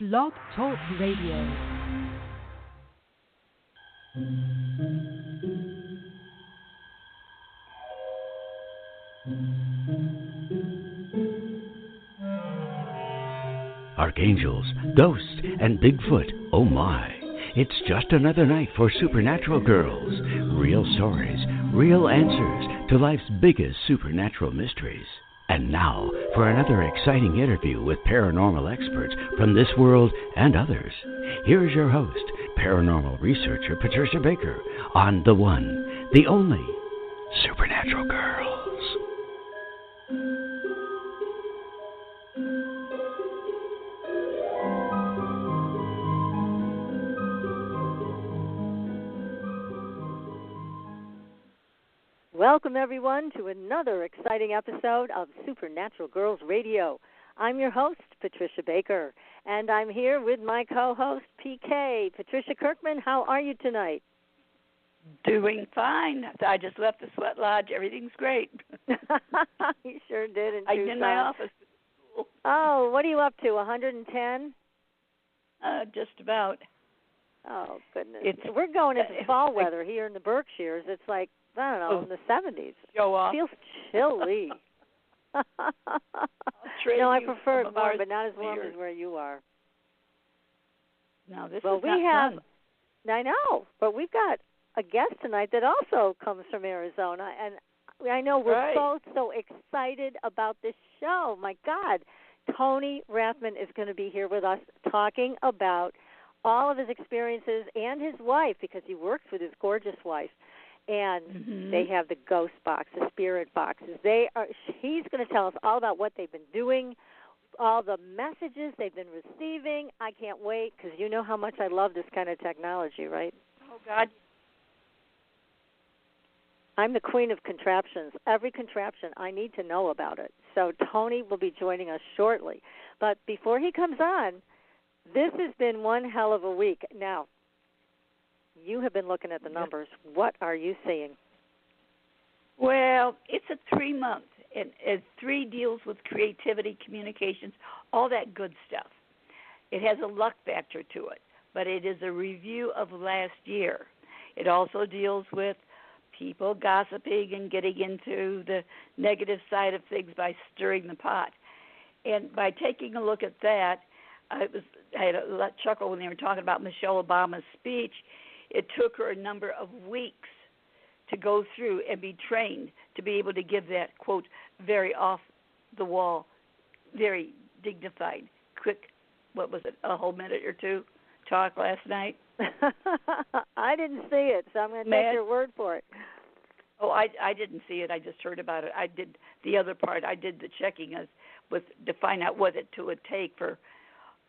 Blog Talk Radio. Archangels, ghosts, and Bigfoot, oh my. It's just another night for Supernatural Girls. Real stories, real answers to life's biggest supernatural mysteries. And now, for another exciting interview with paranormal experts from this world and others. Here's your host, paranormal researcher Patricia Baker, on the one, the only, Supernatural Girls. Welcome, everyone, to another exciting episode of Supernatural Girls Radio. I'm your host, Patricia Baker, and I'm here with my co-host, PK. Patricia Kirkman, how are you tonight? Doing fine. I just left the sweat lodge. Everything's great. You sure did. I'm in my office. Oh, what are you up to, 110? Just about. Oh, goodness. We're going into fall weather here in the Berkshires. It's like, I don't know, in the 70s. Show off. It feels chilly. No, I prefer it warm, but not as warm as where you are. No, this is not fun. I know, but we've got a guest tonight that also comes from Arizona, and I know we're both so excited about this show. My God, Tony Rathman is going to be here with us talking about all of his experiences and his wife, because he works with his gorgeous wife. And they have the ghost box, the spirit boxes. He's going to tell us all about what they've been doing, all the messages they've been receiving. I can't wait, because you know how much I love this kind of technology, right? Oh, God. I'm the queen of contraptions. Every contraption, I need to know about it. So Tony will be joining us shortly. But before he comes on, this has been one hell of a week. Now, you have been looking at the numbers. What are you seeing? Well, it's a 3-month, and 3 deals with creativity, communications, all that good stuff. It has a luck factor to it, but it is a review of last year. It also deals with people gossiping and getting into the negative side of things by stirring the pot. And by taking a look at that, I had a chuckle when they were talking about Michelle Obama's speech. It took her a number of weeks to go through and be trained to be able to give that, quote, very off-the-wall, very dignified, quick, what was it, a whole minute or two talk last night? I didn't see it, so I'm going to take your word for it. Oh, I didn't see it. I just heard about it. I did the other part. I did the checking to find out what it would take for.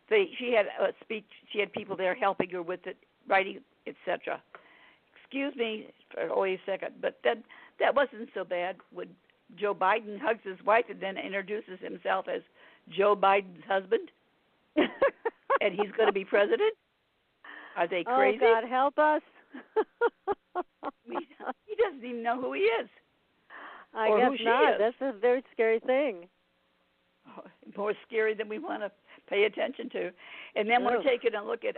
She had a speech. She had people there helping her with it, writing, etc. Excuse me for only a second, but that wasn't so bad when Joe Biden hugs his wife and then introduces himself as Joe Biden's husband, and he's going to be president. Are they crazy? Oh, God, help us. He doesn't even know who he is. I guess not. That's a very scary thing. More scary than we want to pay attention to. And then we're taking a look at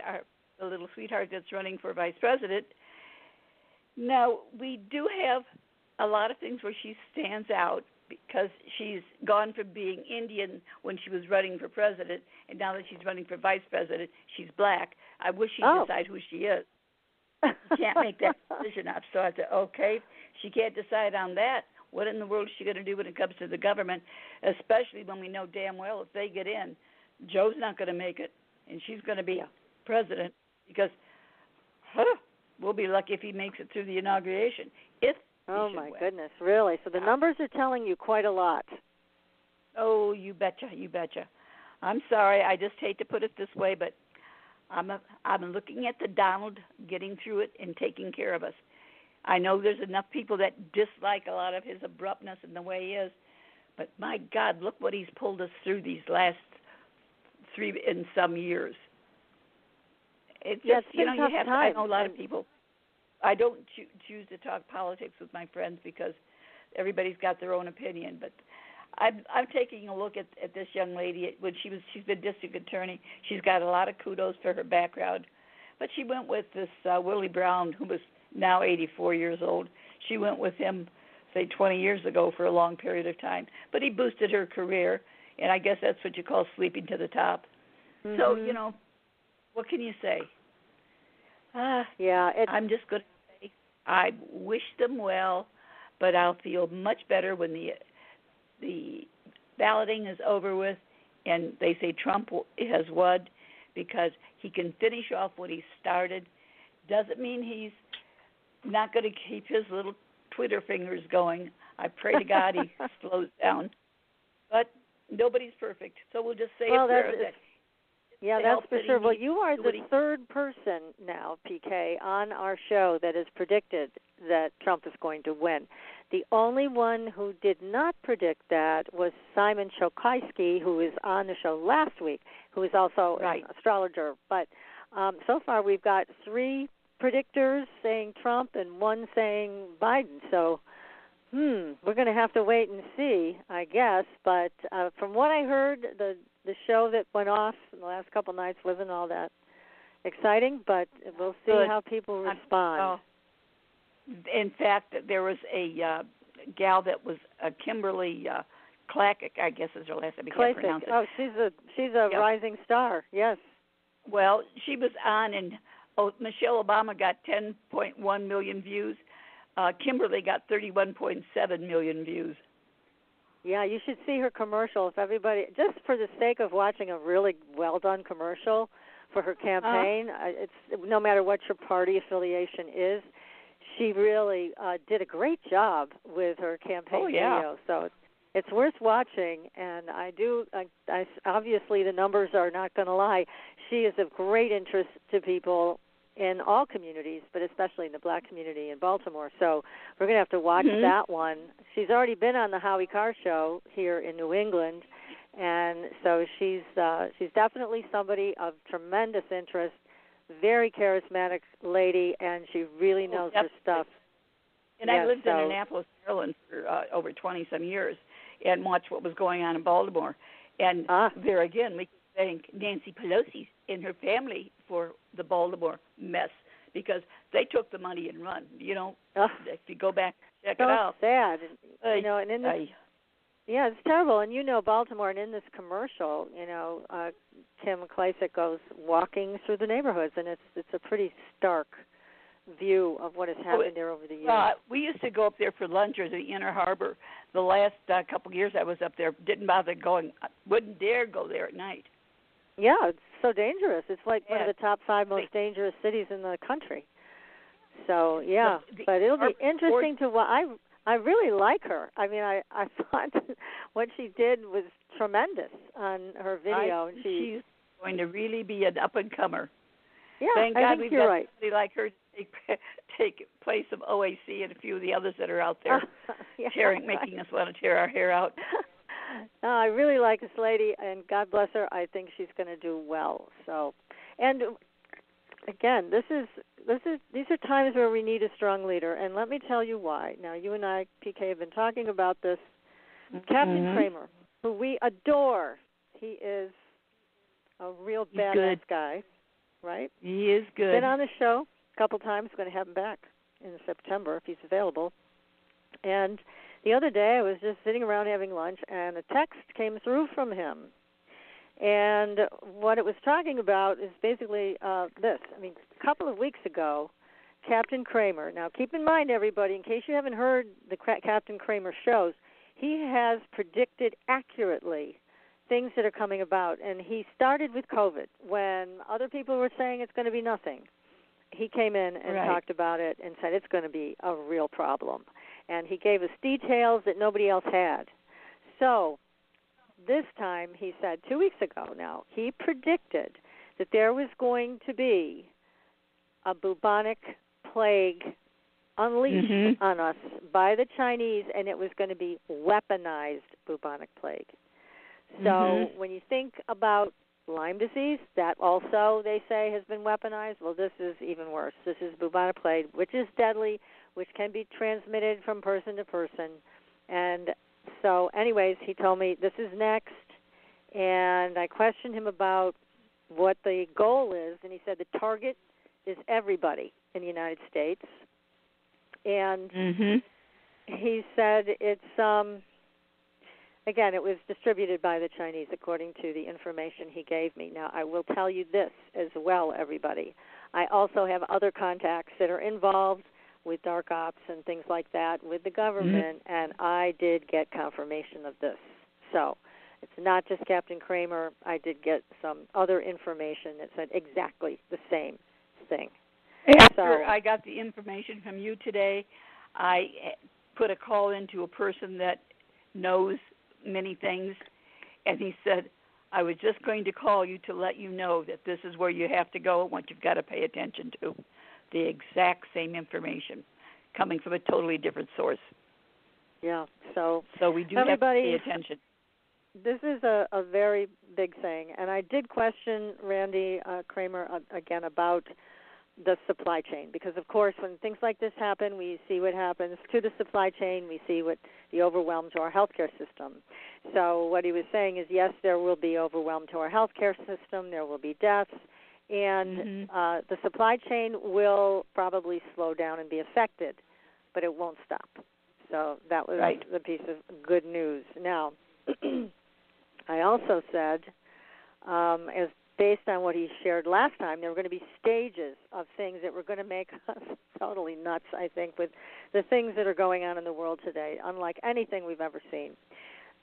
the little sweetheart that's running for vice president. Now, we do have a lot of things where she stands out because she's gone from being Indian when she was running for president, and now that she's running for vice president, she's black. I wish she'd decide who she is. She can't make that decision up. So I said, okay, she can't decide on that. What in the world is she going to do when it comes to the government, especially when we know damn well if they get in, Joe's not going to make it, and she's going to be president because we'll be lucky if he makes it through the inauguration. Oh, my win. Goodness, really? So the numbers are telling you quite a lot. Oh, you betcha, you betcha. I'm sorry, I just hate to put it this way, but I'm looking at the Donald getting through it and taking care of us. I know there's enough people that dislike a lot of his abruptness and the way he is, but my God, look what he's pulled us through these last 3 and some years. It's just, I know a lot of people. I don't choose to talk politics with my friends because everybody's got their own opinion, but I'm taking a look at this young lady. When she's been district attorney, she's got a lot of kudos for her background. But she went with this Willie Brown, who was now 84 years old. She went with him, say, 20 years ago for a long period of time. But he boosted her career, and I guess that's what you call sleeping to the top. Mm-hmm. So, you know, what can you say? I'm just going to say I wish them well, but I'll feel much better when the balloting is over with and they say Trump has won, because he can finish off what he started. Doesn't mean he's not going to keep his little Twitter fingers going. I pray to God he slows down. But nobody's perfect, so we'll just say a prayer that. Yeah, that's for sure. Well, you are the third person now, PK, on our show that has predicted that Trump is going to win. The only one who did not predict that was Simon Chokisky, who was on the show last week, who is also an astrologer. But so far we've got 3 predictors saying Trump and 1 saying Biden. So, we're going to have to wait and see, I guess. But from what I heard, the show that went off in the last couple nights wasn't all that exciting, but we'll see how people respond. In fact, there was a gal that was Kimberly Classic, I guess is her last name. I can't pronounce it. Oh, she's a rising star. Yes. Well, she was on, and Michelle Obama got 10.1 million views. Kimberly got 31.7 million views. Yeah, you should see her commercial. If everybody, just for the sake of watching a really well done commercial for her campaign, it's no matter what your party affiliation is. She really did a great job with her campaign video, so it's worth watching. And I obviously the numbers are not going to lie. She is of great interest to people in all communities, but especially in the black community in Baltimore. So we're going to have to watch that one. She's already been on the Howie Carr show here in New England, and so she's definitely somebody of tremendous interest. Very charismatic lady, and she really knows her stuff. And I lived in Annapolis, Maryland for over 20-some years and watched what was going on in Baltimore. And there again, we can thank Nancy Pelosi and her family for the Baltimore mess, because they took the money and run. You know, if you go back and check it out. So sad. You know, and in this, yeah, it's terrible. And you know Baltimore, and in this commercial, you know, Kim Klacik goes walking through the neighborhoods, and it's a pretty stark view of what has happened there over the years. We used to go up there for lunch or the Inner Harbor. The last couple of years I was up there, didn't bother going, wouldn't dare go there at night. Yeah, it's so dangerous. It's like one of the top 5 most dangerous cities in the country. So, yeah, but it'll be interesting to watch. I really like her. I mean, I thought what she did was tremendous on her video. And she's going to really be an up-and-comer. Yeah, Thank God think we've you're got right. somebody like her to take place of OAC and a few of the others that are out there making us want to tear our hair out. No, I really like this lady, and God bless her. I think she's going to do well. So, and again, these are times where we need a strong leader, and let me tell you why. Now, you and I, PK, have been talking about this. Captain Kramer, who we adore. He is a real badass guy, right? He is good. Been on the show a couple times. Going to have him back in September if he's available. And the other day I was just sitting around having lunch, and a text came through from him. And what it was talking about is basically this. I mean, a couple of weeks ago, Captain Kramer, now keep in mind, everybody, in case you haven't heard the Captain Kramer shows, he has predicted accurately things that are coming about. And he started with COVID. When other people were saying it's going to be nothing, he came in and talked about it and said it's going to be a real problem. And he gave us details that nobody else had. So this time, he said 2 weeks ago now, he predicted that there was going to be a bubonic plague unleashed on us by the Chinese, and it was going to be weaponized bubonic plague. So when you think about Lyme disease, that also, they say, has been weaponized. Well, this is even worse. This is bubonic plague, which is deadly, which can be transmitted from person to person. And So anyways, he told me this is next, and I questioned him about what the goal is, and he said the target is everybody in the United States. And he said it's, again, it was distributed by the Chinese according to the information he gave me. Now, I will tell you this as well, everybody. I also have other contacts that are involved with dark ops and things like that with the government, and I did get confirmation of this. So it's not just Captain Kramer. I did get some other information that said exactly the same thing. After I got the information from you today, I put a call into a person that knows many things, and he said, I was just going to call you to let you know that this is where you have to go and what you've got to pay attention to. The exact same information coming from a totally different source. Yeah, so we do have to pay attention. This is a very big thing, and I did question Randy Kramer again about the supply chain, because of course when things like this happen, we see what happens to the supply chain, we see what the overwhelm to our healthcare system. So what he was saying is, yes, there will be overwhelm to our healthcare system, there will be deaths, and the supply chain will probably slow down and be affected, but it won't stop. So that was the piece of good news. Now, I also said, as based on what he shared last time, there were going to be stages of things that were going to make us totally nuts, I think, with the things that are going on in the world today, unlike anything we've ever seen.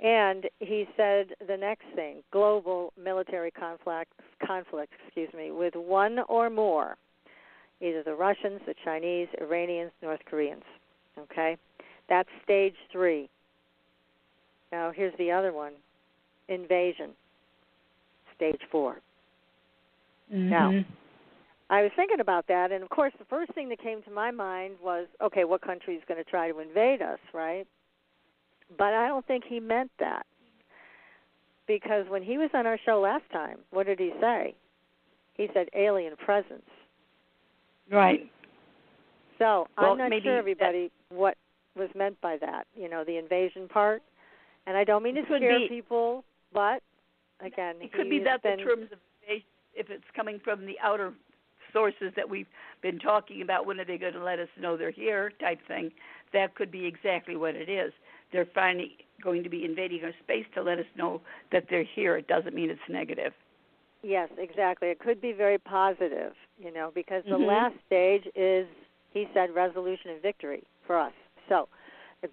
And he said the next thing, global military conflict, with one or more, either the Russians, the Chinese, Iranians, North Koreans. Okay? That's stage 3. Now, here's the other one, invasion, stage 4. Now, I was thinking about that, and of course the first thing that came to my mind was, okay, what country is going to try to invade us, right? But I don't think he meant that, because when he was on our show last time, what did he say? He said alien presence. Right. So I'm not sure, everybody, what was meant by that, the invasion part. And I don't mean to scare people, but, again, it could be that the terms of invasion, if it's coming from the outer sources that we've been talking about, when are they going to let us know they're here type thing, that could be exactly what it is. They're finally going to be invading our space to let us know that they're here. It doesn't mean it's negative. Yes, exactly. It could be very positive, because the last stage is, he said, resolution and victory for us. So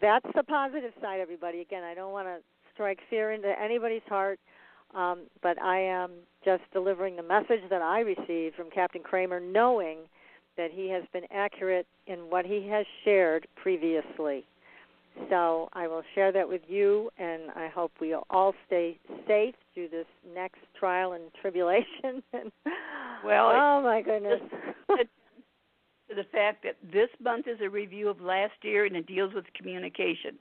that's the positive side, everybody. Again, I don't want to strike fear into anybody's heart. But I am just delivering the message that I received from Captain Kramer, knowing that he has been accurate in what he has shared previously. So I will share that with you, and I hope we'll all stay safe through this next trial and tribulation. Well, oh, my goodness. To the fact that this month is a review of last year, and it deals with communication.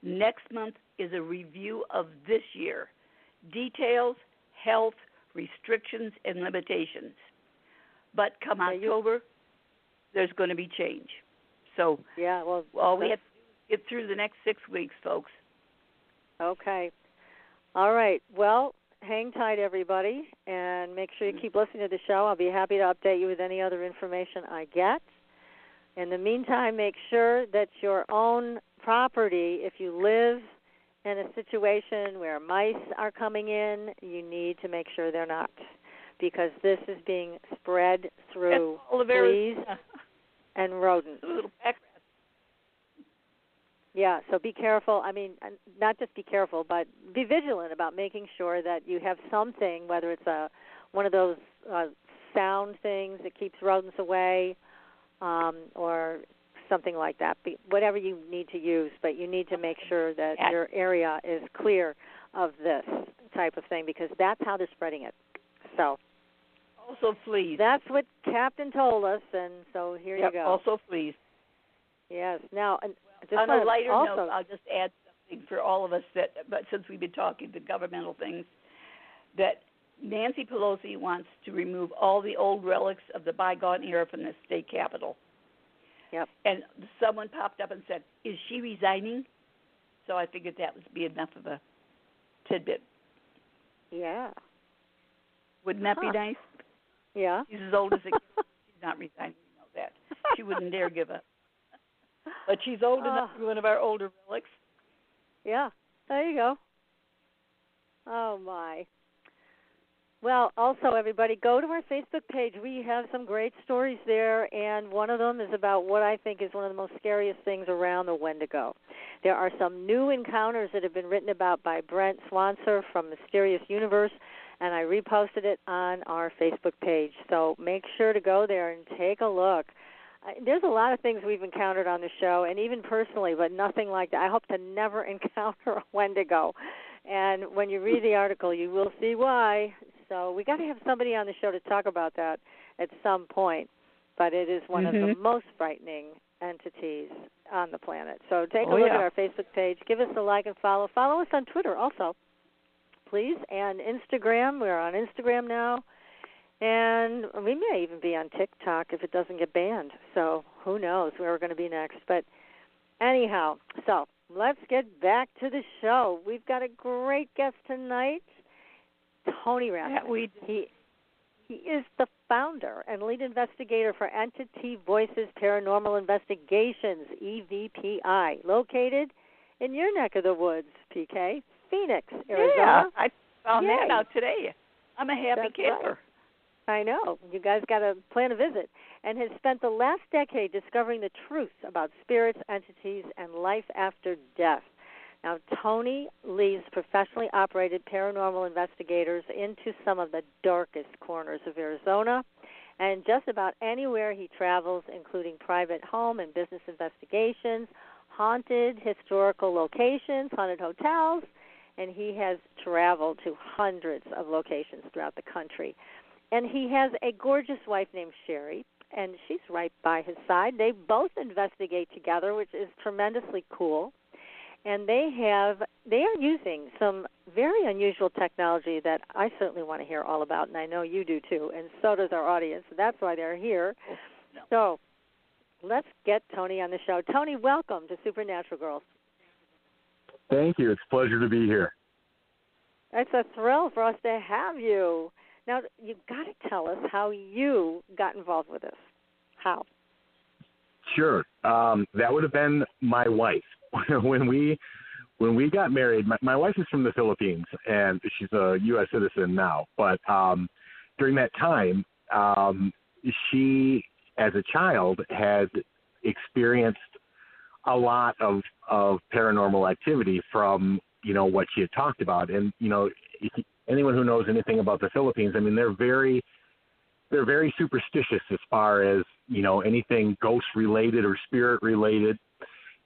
Next month is a review of this year. Details, health, restrictions, and limitations. But come October, there's going to be change. So all we have to do is get through the next 6 weeks, folks. Okay. All right. Well, hang tight, everybody, and make sure you keep listening to the show. I'll be happy to update you with any other information I get. In the meantime, make sure that your own property, if you live in a situation where mice are coming in, you need to make sure they're not, because this is being spread through fleas and rodents. Yeah, so be careful. I mean, not just be careful, but be vigilant about making sure that you have something, whether it's one of those sound things that keeps rodents away, or something like that, whatever you need to use, but you need to make sure that your area is clear of this type of thing, because that's how they're spreading it. So, also fleas. That's what Captain told us, and so here you go. Also fleas. Yes. Now, on a lighter note, I'll just add something for all of us but since we've been talking the governmental things, that Nancy Pelosi wants to remove all the old relics of the bygone era from the state capitol. Yep. And someone popped up and said, is she resigning? so I figured that would be enough of a tidbit. Yeah. Wouldn't that be nice? Yeah. She's as old as it gets. She's not resigning. You know that. She wouldn't dare give up. But she's old enough to be one of our older relics. Yeah. There you go. Oh, my. Well, also, everybody, go to our Facebook page. We have some great stories there, and one of them is about what I think is one of the most scariest things around the Wendigo. There are some new encounters that have been written about by Brent Swanser from Mysterious Universe, and I reposted it on our Facebook page. So make sure to go there and take a look. There's a lot of things we've encountered on the show, and even personally, but nothing like that. I hope to never encounter a Wendigo. And when you read the article, you will see why. So we got to have somebody on the show to talk about that at some point. But it is one of the most frightening entities on the planet. So take a look at our Facebook page. Give us a like and follow. Follow us on Twitter also, please, and Instagram. We're on Instagram now. And we may even be on TikTok if it doesn't get banned. So who knows where we're going to be next. But anyhow, so let's get back to the show. We've got a great guest tonight, Tony Rathman. He is the founder and lead investigator for Entity Voices Paranormal Investigations, EVPI, located in your neck of the woods, PK, Phoenix, Arizona. Yeah, I found that out today. I'm a happy camper. Right. I know. You guys got to plan a visit. And has spent the last decade discovering the truth about spirits, entities, and life after death. Now, Tony leads professionally operated paranormal investigators into some of the darkest corners of Arizona and just about anywhere he travels, including private home and business investigations, haunted historical locations, haunted hotels, and he has traveled to hundreds of locations throughout the country. And he has a gorgeous wife named Sherry, and she's right by his side. They both investigate together, which is tremendously cool. And they are using some very unusual technology that I certainly want to hear all about, and I know you do too, and so does our audience. That's why they're here. So let's get Tony on the show. Tony, welcome to Supernatural Girls. Thank you. It's a pleasure to be here. It's a thrill for us to have you. Now, you've got to tell us how you got involved with this. How? Sure. That would have been my wife. When we got married, my wife is from the Philippines, and she's a U.S. citizen now. But during that time, she, as a child, had experienced a lot of paranormal activity from, what she had talked about. And, anyone who knows anything about the Philippines, I mean, they're very superstitious as far as, anything ghost-related or spirit-related.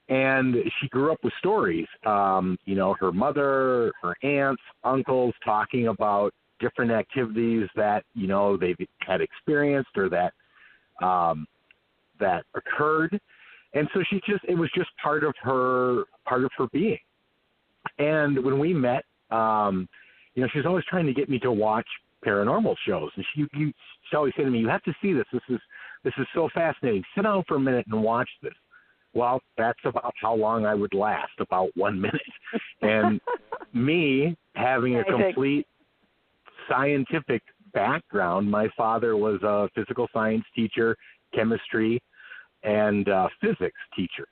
And she grew up with stories, her mother, her aunts, uncles talking about different activities that, they had experienced or that occurred. And so it was just part of her being. And when we met, she was always trying to get me to watch paranormal shows. And she always said to me, "You have to see this. This is so fascinating. Sit down for a minute and watch this." Well, that's about how long I would last, about 1 minute. And me having a complete scientific background, my father was a physical science teacher, chemistry, and physics teacher.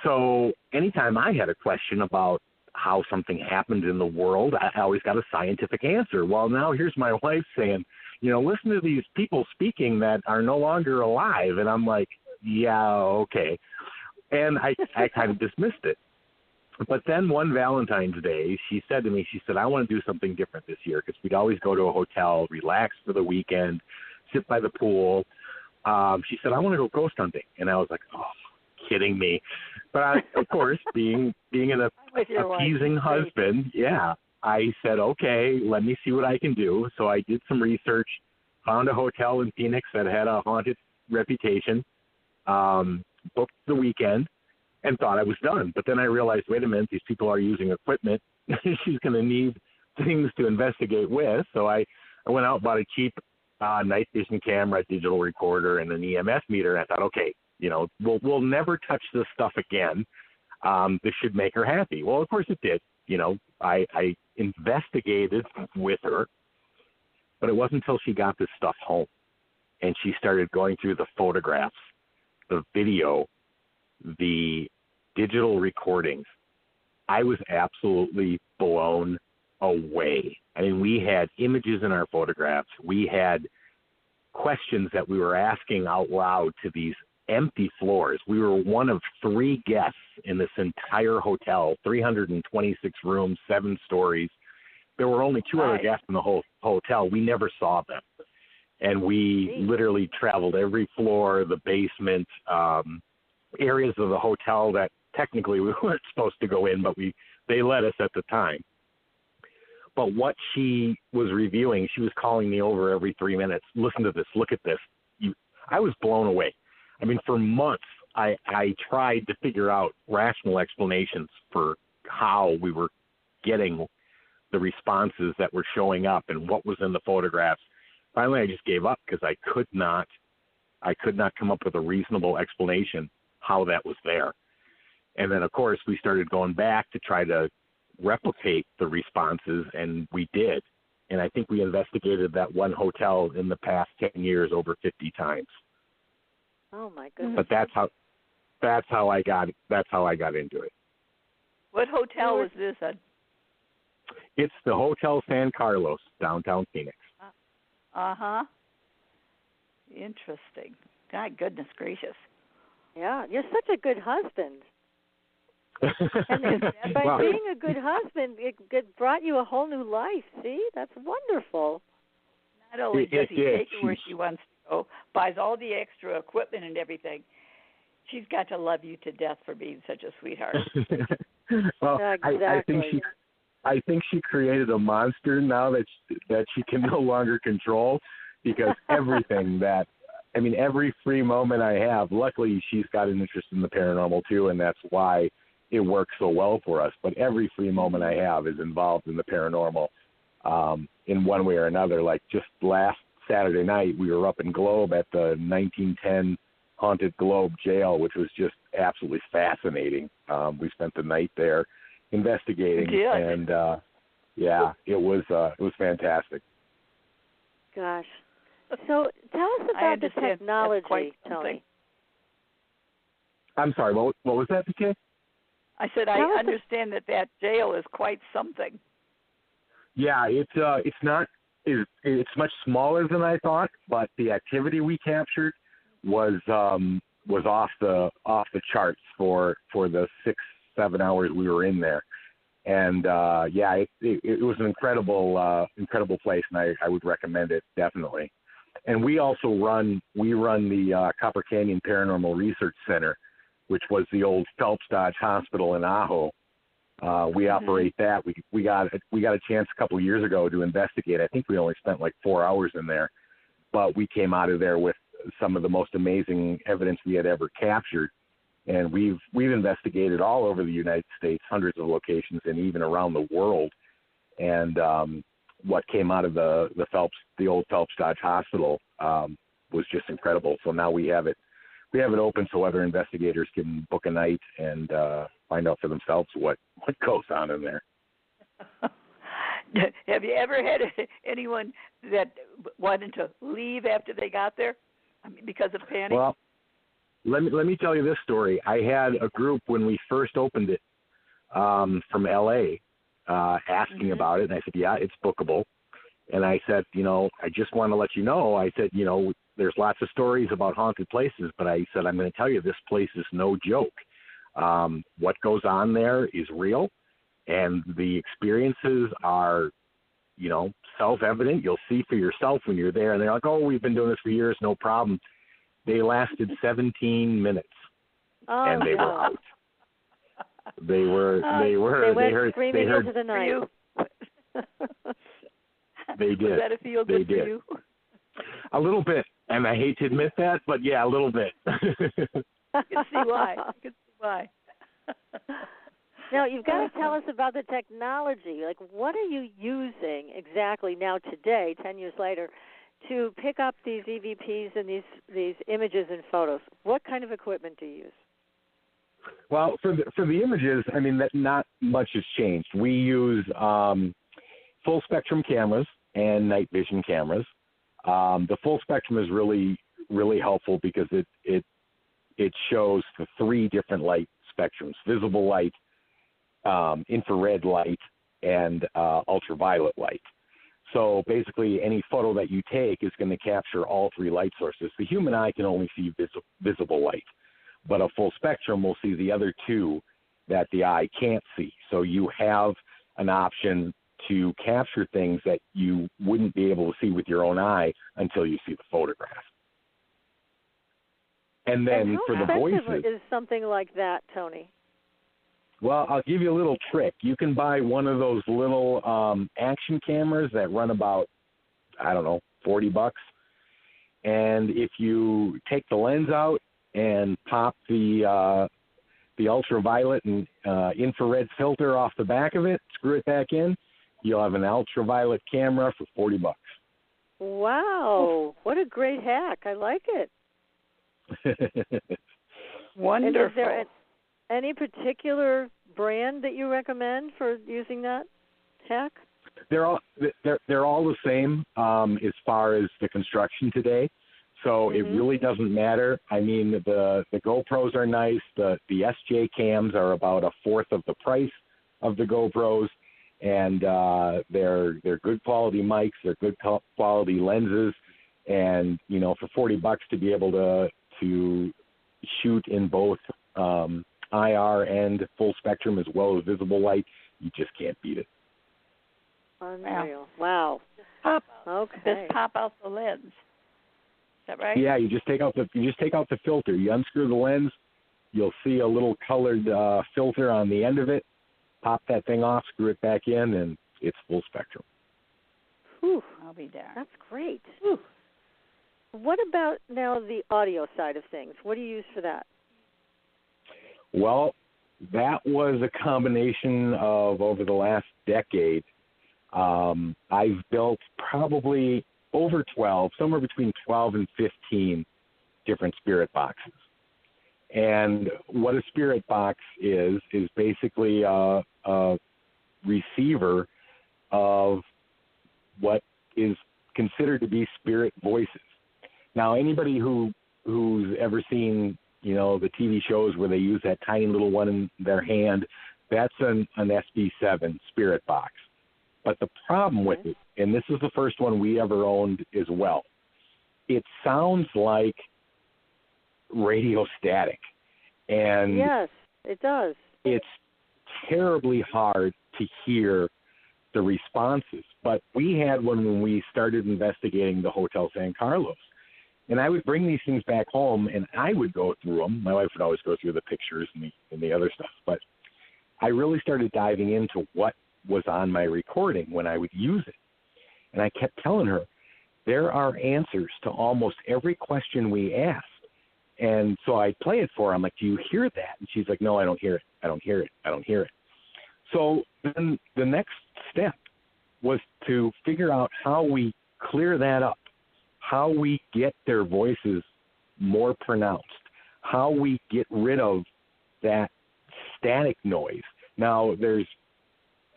So anytime I had a question about how something happened in the world, I always got a scientific answer. Well, now here's my wife saying, listen to these people speaking that are no longer alive. And I'm like, yeah, okay. And I kind of dismissed it. But then one Valentine's Day, she said to me, I want to do something different this year, because we'd always go to a hotel, relax for the weekend, sit by the pool. She said, I want to go ghost hunting. And I was like, oh, kidding me. But of course, being an appeasing husband, I said, okay, let me see what I can do. So I did some research, found a hotel in Phoenix that had a haunted reputation, booked the weekend, and thought I was done. But then I realized, wait a minute, these people are using equipment. She's going to need things to investigate with. So I went out and bought a cheap night vision camera, digital recorder, and an EMF meter. And I thought, okay, we'll never touch this stuff again. This should make her happy. Well, of course it did. I investigated with her, but it wasn't until she got this stuff home and she started going through the photographs, the video, the digital recordings. I was absolutely blown away. I mean, we had images in our photographs. We had questions that we were asking out loud to these empty floors. We were one of 3 guests in this entire hotel, 326 rooms, 7 stories. There were only 2 other guests in the whole hotel. We never saw them. And we literally traveled every floor, the basement, areas of the hotel that technically we weren't supposed to go in, but they let us at the time. But what she was reviewing, she was calling me over every 3 minutes. Listen to this. Look at this. I was blown away. I mean, for months, I tried to figure out rational explanations for how we were getting the responses that were showing up and what was in the photographs. Finally, I just gave up because I could not come up with a reasonable explanation how that was there. And then, of course, we started going back to try to replicate the responses, and we did. And I think we investigated that one hotel in the past 10 years over 50 times. Oh my goodness! But that's how I got into it. What hotel was this at? It's the Hotel San Carlos, downtown Phoenix. Interesting. God, goodness gracious. Yeah, you're such a good husband. And by being a good husband, it brought you a whole new life. See, that's wonderful. Not only does he take her where she wants to go, buys all the extra equipment and everything, she's got to love you to death for being such a sweetheart. Well, exactly. I think she created a monster now that she can no longer control, because everything every free moment I have, luckily she's got an interest in the paranormal too, and that's why it works so well for us. But every free moment I have is involved in the paranormal in one way or another. Like just last Saturday night, we were up in Globe at the 1910 Haunted Globe Jail, which was just absolutely fascinating. We spent the night there investigating, and it was fantastic. Gosh. So tell us about the technology, Tony. I'm sorry, what was that, PK? I said I understand that jail is quite something. Yeah, it's much smaller than I thought, but the activity we captured was off the charts for the 6-7 hours we were in there. And it was an incredible place, and I would recommend it definitely. And we also run the Copper Canyon Paranormal Research Center, which was the old Phelps Dodge Hospital in Ajo. We operate that. We got a chance a couple of years ago to investigate. I think we only spent like 4 hours in there, but we came out of there with some of the most amazing evidence we had ever captured. And we've investigated all over the United States, hundreds of locations, and even around the world. And what came out of the old Phelps Dodge Hospital was just incredible. So now we have it open so other investigators can book a night and find out for themselves what goes on in there. Have you ever had anyone that wanted to leave after they got there because of panic? Well, let me tell you this story. I had a group when we first opened it from L.A. Asking about it, and I said, yeah, it's bookable. And I said, I just want to let you know, I said, there's lots of stories about haunted places, but I said, I'm going to tell you, this place is no joke. What goes on there is real, and the experiences are, self-evident. You'll see for yourself when you're there. And they're like, oh, we've been doing this for years, no problem. They lasted 17 minutes, and they were out. They heard screaming into the night. They did. Was that a feel good for you? A little bit, and I hate to admit that, but yeah, a little bit. I can see why. Now, you've got to tell us about the technology. Like, what are you using exactly now today, 10 years later, to pick up these EVPs and these images and photos? What kind of equipment do you use? Well, for the images, I mean, that not much has changed. We use full spectrum cameras and night vision cameras. The full spectrum is really, really helpful because it shows the 3 different light spectrums: visible light, infrared light, and ultraviolet light. So basically, any photo that you take is going to capture all 3 light sources. The human eye can only see visible light, but a full spectrum will see the other 2 that the eye can't see. So you have an option to capture things that you wouldn't be able to see with your own eye until you see the photograph. And then for the voices, is something like that, Tony? Well, I'll give you a little trick. You can buy one of those little action cameras that run about, I don't know, $40. And if you take the lens out and pop the ultraviolet and infrared filter off the back of it, screw it back in, you'll have an ultraviolet camera for $40. Wow, what a great hack! I like it. Wonderful. And is there any particular brand that you recommend for using that hack? They're all the same as far as the construction today. So it really doesn't matter. I mean, the GoPros are nice. The SJ cams are about a fourth of the price of the GoPros, and they're good quality mics. They're good quality lenses, and you know, for $40 to be able to shoot in both IR and full spectrum as well as visible light, you just can't beat it. Unreal! Wow. Just pop out the lens. Is that right? Yeah, you just take out the filter. You unscrew the lens. You'll see a little colored filter on the end of it. Pop that thing off, screw it back in, and it's full spectrum. Whew. I'll be there. That's great. Whew. What about now the audio side of things? What do you use for that? Well, that was a combination of, over the last decade, I've built probably over 12, somewhere between 12 and 15 different spirit boxes. And what a spirit box is basically a receiver of what is considered to be spirit voices. Now, anybody who's ever seen, you know, the TV shows where they use that tiny little one in their hand, that's an SB7 spirit box. But the problem with it, and this is the first one we ever owned as well, it sounds like radio static. And yes, it does. It's terribly hard to hear the responses. But we had one when we started investigating the Hotel San Carlos. And I would bring these things back home, and I would go through them. My wife would always go through the pictures and the other stuff. But I really started diving into what was on my recording when I would use it. And I kept telling her, there are answers to almost every question we asked. And so I'd play it for her. I'm like, do you hear that? And she's like, no, I don't hear it. I don't hear it. I don't hear it. So then the next step was to figure out how we clear that up, how we get their voices more pronounced, how we get rid of that static noise. Now, there's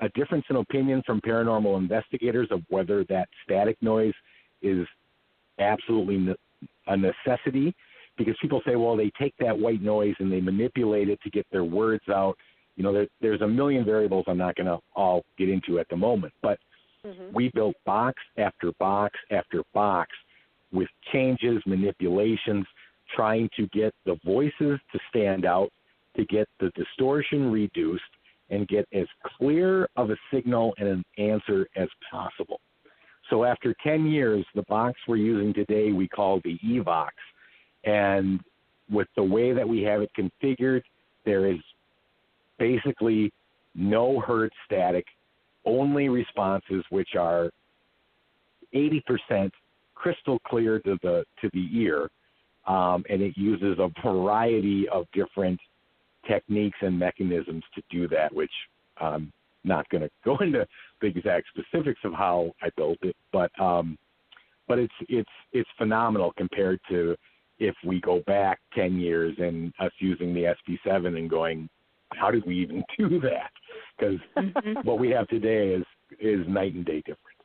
a difference in opinion from paranormal investigators of whether that static noise is absolutely a necessity, because people say, well, they take that white noise and they manipulate it to get their words out. You know, there's a million variables I'm not going to all get into at the moment, but we built box after box after box with changes, manipulations, trying to get the voices to stand out, to get the distortion reduced, and get as clear of a signal and an answer as possible. So after 10 years, the box we're using today we call the EVOX. And with the way that we have it configured, there is basically no heard static, only responses which are 80% crystal clear to the ear, and it uses a variety of different techniques and mechanisms to do that, which I'm not going to go into the exact specifics of how I built it, but it's phenomenal compared to, if we go back 10 years and us using the SP7 and going, how did we even do that? Because what we have today is night and day different.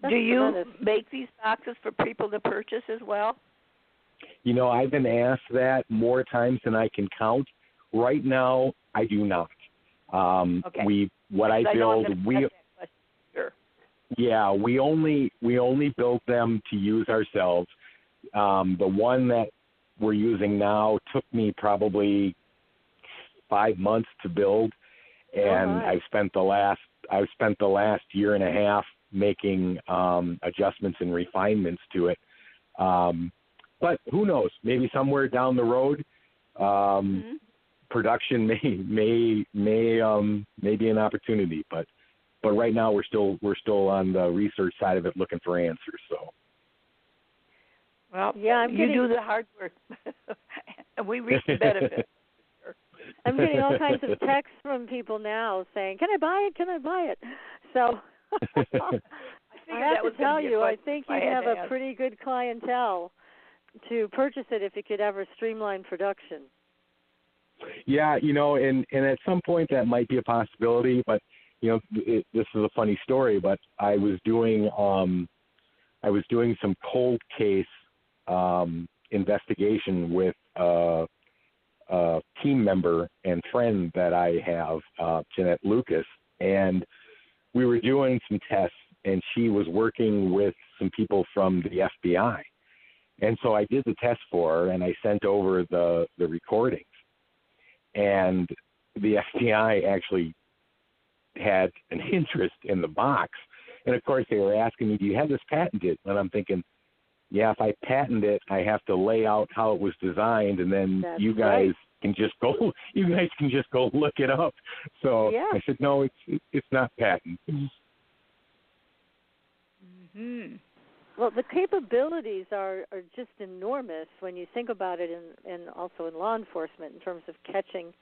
Do you make these boxes for people to purchase as well? You know, I've been asked that more times than I can count. Right now, I do not. Okay. We only built them to use ourselves. The one that we're using now took me probably 5 months to build, and I've spent the last year and a half making adjustments and refinements to it. But who knows? Maybe somewhere down the road, production may be an opportunity. But right now we're still on the research side of it, looking for answers. So. Well, yeah, you do the hard work, and we reap the benefit. I'm getting all kinds of texts from people now saying, "Can I buy it? Can I buy it?" So I have to tell you, I think you'd have a pretty good clientele to purchase it if you could ever streamline production. Yeah, you know, and at some point that might be a possibility, but you know, this is a funny story, but I was doing some cold case investigation with a team member and friend that I have, Jeanette Lucas, and we were doing some tests, and she was working with some people from the FBI. And so I did the test for her, and I sent over the recordings. And the FBI actually had an interest in the box. And, of course, they were asking me, do you have this patented? And I'm thinking, yeah, if I patent it, I have to lay out how it was designed, and then you guys can just go look it up. So I said, no, it's not patent. Mm-hmm. Well, the capabilities are just enormous when you think about it, and also in law enforcement in terms of catching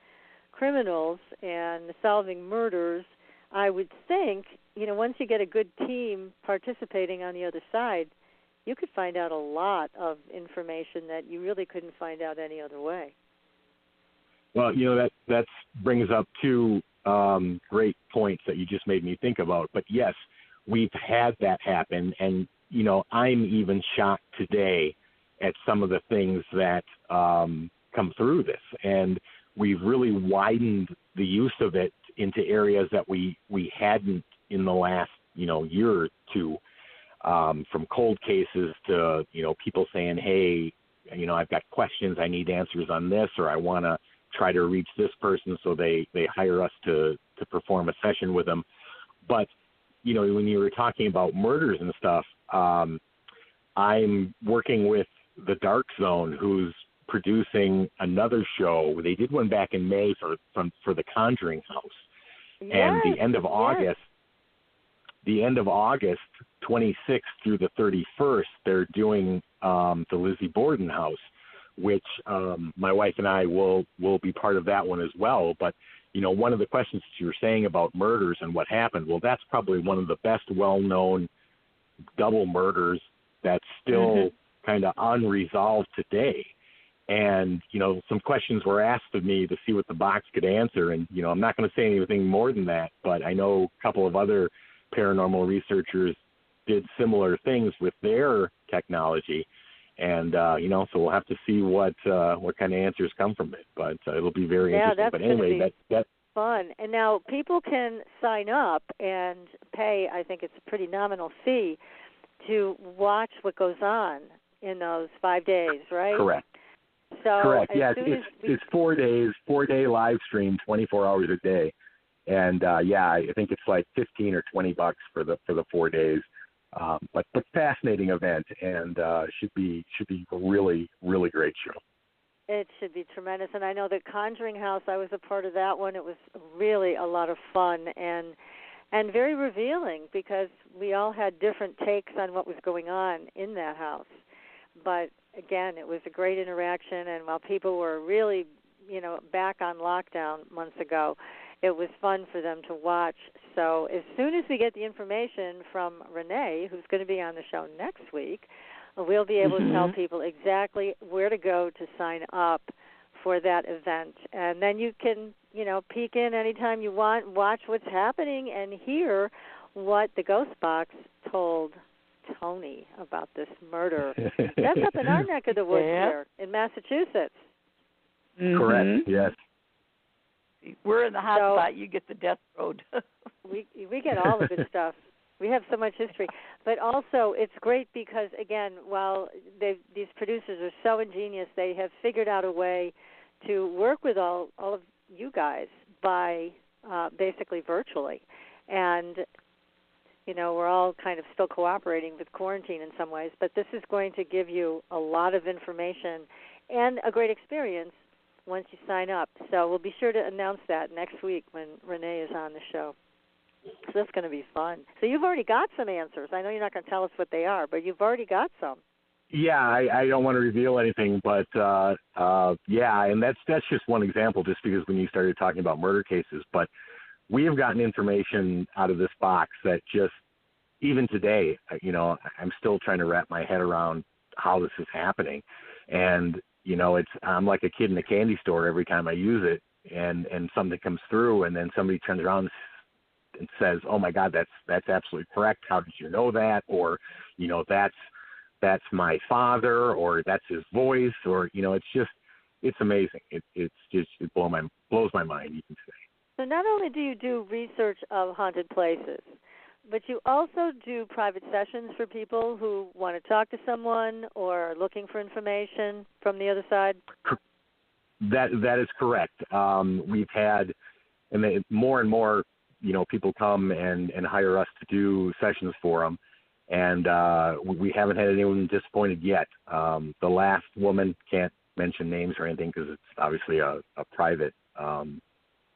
criminals and solving murders. I would think, you know, once you get a good team participating on the other side, you could find out a lot of information that you really couldn't find out any other way. Well, you know, that brings up two great points that you just made me think about. But yes, we've had that happen, and you know, I'm even shocked today at some of the things that come through this. And we've really widened the use of it into areas that we hadn't in the last, you know, year or two, from cold cases to, you know, people saying, hey, you know, I've got questions, I need answers on this, or I want to try to reach this person, so they hire us to perform a session with them. But, you know, when you were talking about murders and stuff, I'm working with the Dark Zone, who's producing another show. They did one back in May for the Conjuring House, and the end of August, 26th through the 31st, they're doing the Lizzie Borden House, which my wife and I will be part of that one as well. But you know, one of the questions that you were saying about murders and what happened, well, that's probably one of the best well-known double murders that's still kind of unresolved today. And, you know, some questions were asked of me to see what the box could answer. And, you know, I'm not going to say anything more than that, but I know a couple of other paranormal researchers did similar things with their technology. And, you know, so we'll have to see what kind of answers come from it. But it'll be very interesting. But anyway, that's fun. And now people can sign up and pay, I think it's a pretty nominal fee, to watch what goes on in those 5 days, right? Correct. So correct. Yeah, it's 4 days, 4-day live stream, 24 hours a day. And yeah, I think it's like $15 or $20 for the 4 days. But fascinating event, and should be a really, really great show. It should be tremendous. And I know that Conjuring House, I was a part of that one. It was really a lot of fun and very revealing, because we all had different takes on what was going on in that house. But again, it was a great interaction, and while people were really, you know, back on lockdown months ago, it was fun for them to watch. So as soon as we get the information from Renee, who's going to be on the show next week, we'll be able to tell people exactly where to go to sign up for that event. And then you can, peek in anytime you want, watch what's happening, and hear what the Ghostbox told Tony about this murder. That's up in our neck of the woods here in Massachusetts. Correct, yes. We're in the hot spot. You get the death road. we get all the good stuff. We have so much history. But also, it's great because, again, while these producers are so ingenious, they have figured out a way to work with all of you guys by basically virtually. And, we're all kind of still cooperating with quarantine in some ways, but this is going to give you a lot of information and a great experience once you sign up. So we'll be sure to announce that next week when Renee is on the show. So that's going to be fun. So you've already got some answers. I know you're not going to tell us what they are, but you've already got some. Yeah, I don't want to reveal anything, but and that's just one example, just because when you started talking about murder cases. But we have gotten information out of this box that just, even today, I'm still trying to wrap my head around how this is happening. And, I'm like a kid in a candy store every time I use it, and something comes through, and then somebody turns around and says, "Oh my God, that's absolutely correct. How did you know that?" Or, that's my father, or that's his voice, or, it's amazing. It blows my mind even today. So not only do you do research of haunted places, but you also do private sessions for people who want to talk to someone or are looking for information from the other side? That is correct. We've had, and more and more, people come and hire us to do sessions for them, and we haven't had anyone disappointed yet. The last woman, can't mention names or anything because it's obviously a private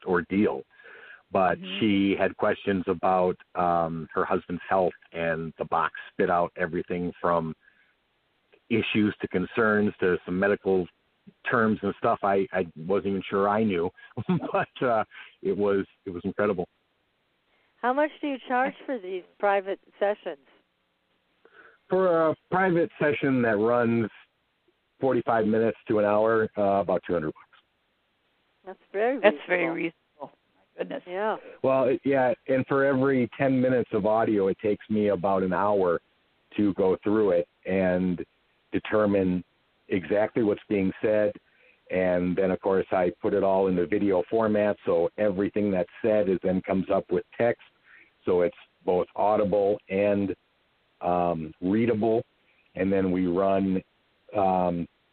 ordeal, but she had questions about her husband's health, and the box spit out everything from issues to concerns to some medical terms and stuff I wasn't even sure I knew, but it was incredible. How much do you charge for these private sessions? For a private session that runs 45 minutes to an hour, about $200. That's very reasonable. That's very reasonable. My goodness. Yeah. Well, and for every 10 minutes of audio, it takes me about an hour to go through it and determine exactly what's being said. And then, of course, I put it all in the video format, so everything that's said then comes up with text. So it's both audible and readable. And then we run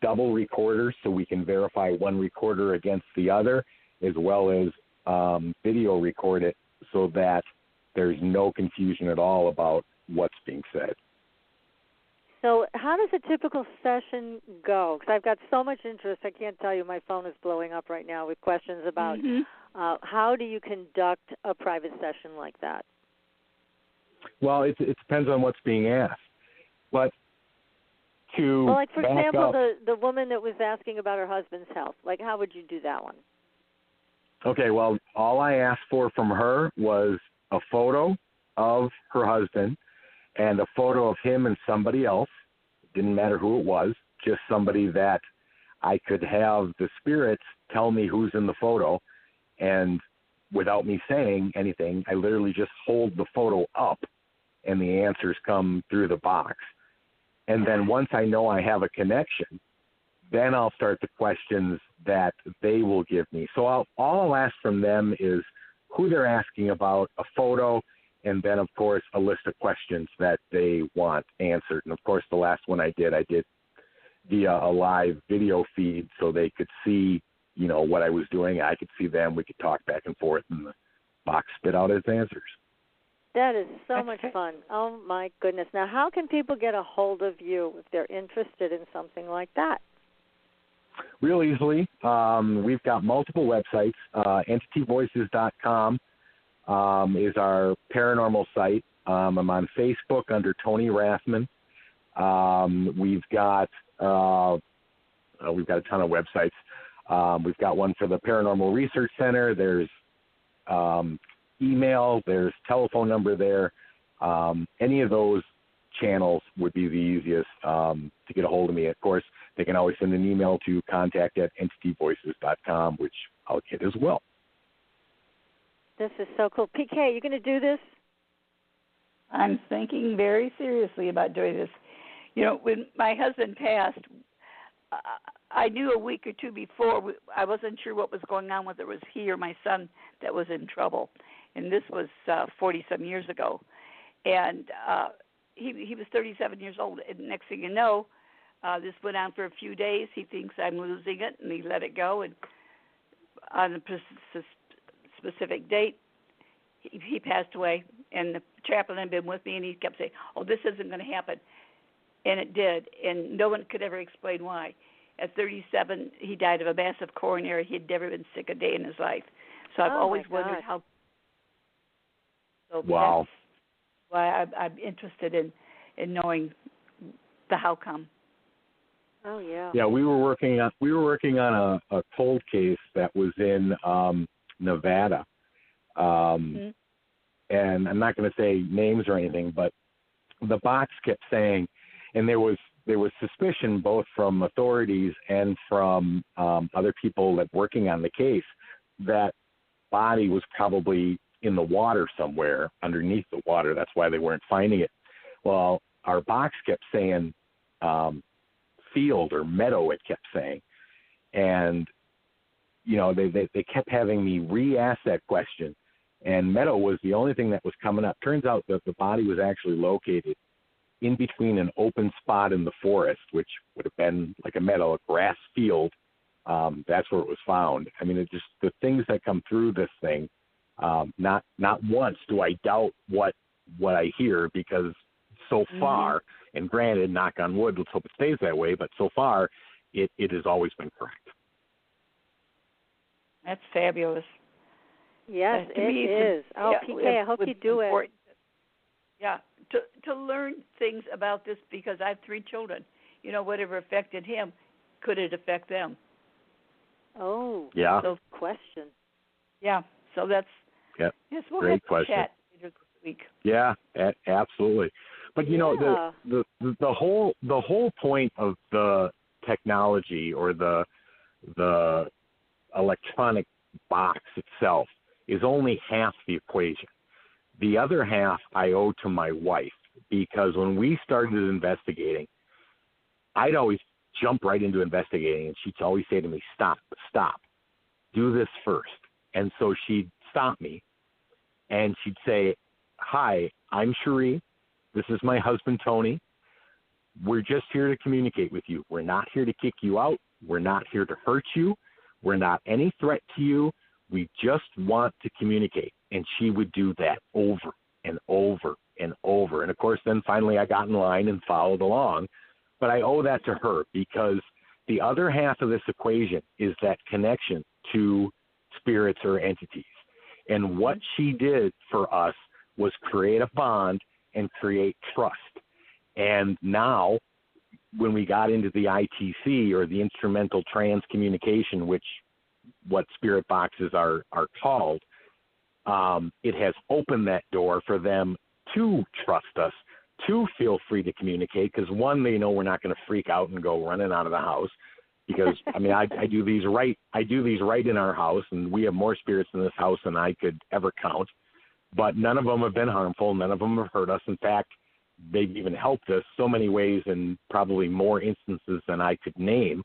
double recorders so we can verify one recorder against the other, as well as video record it so that there's no confusion at all about what's being said. So how does a typical session go? Because I've got so much interest, I can't tell you. My phone is blowing up right now with questions about how do you conduct a private session like that? Well, it depends on what's being asked. But like, for example, the woman that was asking about her husband's health, like, how would you do that one? Okay, well, all I asked for from her was a photo of her husband and a photo of him and somebody else. It didn't matter who it was, just somebody that I could have the spirits tell me who's in the photo. And without me saying anything, I literally just hold the photo up and the answers come through the box. And then once I know I have a connection, then I'll start the questions that they will give me. So all I'll ask from them is who they're asking about, a photo, and then, of course, a list of questions that they want answered. And, of course, the last one I did via a live video feed so they could see, what I was doing. I could see them. We could talk back and forth, and the box spit out its answers. That is so much fun. Oh, my goodness. Now, how can people get a hold of you if they're interested in something like that? Real easily. We've got multiple websites. EntityVoices.com is our paranormal site. I'm on Facebook under Tony Rathman. We've got a ton of websites. We've got one for the Paranormal Research Center. There's email. There's telephone number there. Any of those, channels would be the easiest to get a hold of me. Of course, they can always send an email to contact@entityvoices.com, which I'll get as well. This is so cool. PK, you going to do this? I'm thinking very seriously about doing this. You know, when my husband passed, I knew a week or two before. I wasn't sure what was going on, whether it was he or my son that was in trouble. And this was 40-some years ago. And he was 37 years old. And next thing you know, this went on for a few days. He thinks I'm losing it, and he let it go. And on a specific date, he passed away. And the chaplain had been with me, and he kept saying, oh, this isn't going to happen. And it did. And no one could ever explain why. At 37, he died of a massive coronary. He had never been sick a day in his life. So I've always wondered how. So wow. That's why I'm interested in knowing the how come. Oh yeah. Yeah, we were working on a cold case that was in Nevada, and I'm not going to say names or anything, but the box kept saying, and there was suspicion both from authorities and from other people that working on the case that body was probably in the water somewhere underneath the water. That's why they weren't finding it. Well, our box kept saying field or meadow, it kept saying. And, you know, they kept having me re-ask that question. And meadow was the only thing that was coming up. Turns out that the body was actually located in between an open spot in the forest, which would have been like a meadow, a grass field. That's where it was found. I mean, it just, the things that come through this thing, not once do I doubt what I hear, because so far, and granted, knock on wood, let's hope it stays that way, but so far, it has always been correct. That's fabulous. Yes, it is. Oh, yeah, PK, I hope you do it. Yeah, to learn things about this, because I have 3 children. You know, whatever affected him, could it affect them? Oh, yeah. So question. Yeah, so that's we'll great have to question. Chat later this week. Yeah, absolutely. But you know, the whole point of the technology or the electronic box itself is only half the equation. The other half I owe to my wife, because when we started investigating, I'd always jump right into investigating, and she'd always say to me, stop, do this first. And so she'd stop me, and she'd say, hi, I'm Cherie. This is my husband, Tony. We're just here to communicate with you. We're not here to kick you out. We're not here to hurt you. We're not any threat to you. We just want to communicate. And she would do that over and over and over. And, of course, then finally I got in line and followed along. But I owe that to her, because the other half of this equation is that connection to spirits or entities. And what she did for us was create a bond and create trust. And now, when we got into the ITC, or the instrumental trans communication, which what spirit boxes are called, it has opened that door for them to trust us, to feel free to communicate, because one, they know we're not going to freak out and go running out of the house, because I mean, I do these right in our house, and we have more spirits in this house than I could ever count, but none of them have been harmful, none of them have hurt us. In fact, they've even helped us so many ways, in probably more instances than I could name.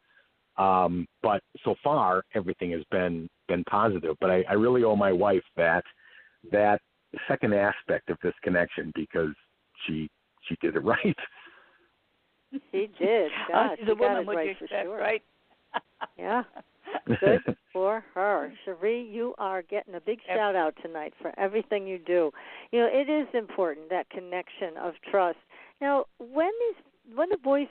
But so far, everything has been positive. But I really owe my wife that second aspect of this connection, because she did it right. She did. God, she's a woman, would right, you expect, sure. right? Yeah. Good for her. Cherie, you are getting a big shout out tonight for everything you do. You know, it is important, that connection of trust. Now, when the voice,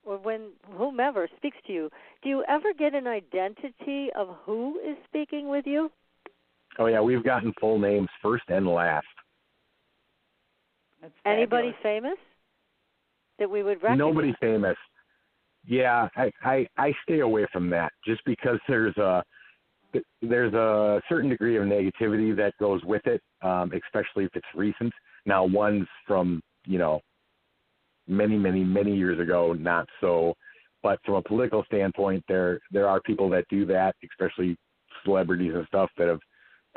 or when whomever speaks to you, do you ever get an identity of who is speaking with you? Oh, yeah, we've gotten full names, first and last. Anybody famous that we would recognize? Nobody famous. Yeah, I stay away from that, just because there's a certain degree of negativity that goes with it, especially if it's recent. Now, one's from, many, many, many years ago, not so. But from a political standpoint, there are people that do that, especially celebrities and stuff that have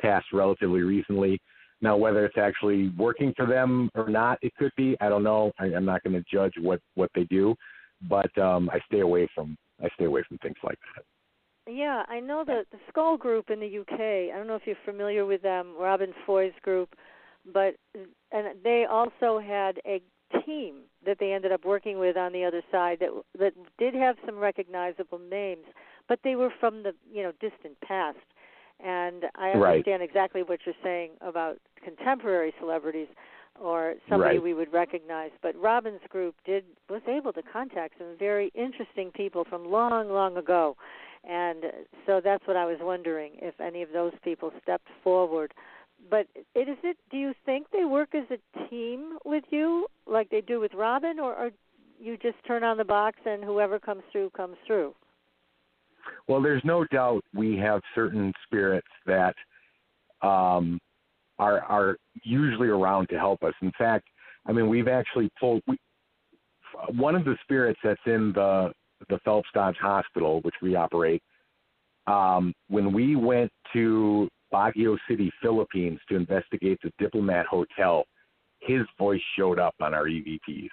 passed relatively recently. Now, whether it's actually working for them or not, it could be. I don't know. I'm not going to judge what they do, but I stay away from things like that. Yeah, I know the Skull Group in the UK. I don't know if you're familiar with them, Robin Foy's group, and they also had a team that they ended up working with on the other side that did have some recognizable names, but they were from the distant past. And I understand exactly what you're saying about contemporary celebrities or somebody we would recognize. But Robin's group was able to contact some very interesting people from long, long ago. And so that's what I was wondering, if any of those people stepped forward. But do you think they work as a team with you like they do with Robin, or you just turn on the box and whoever comes through, comes through? Well, there's no doubt we have certain spirits that are usually around to help us. In fact, I mean, we've actually pulled one of the spirits that's in the Phelps Dodge Hospital, which we operate. When we went to Baguio City, Philippines, to investigate the Diplomat Hotel, his voice showed up on our EVPs.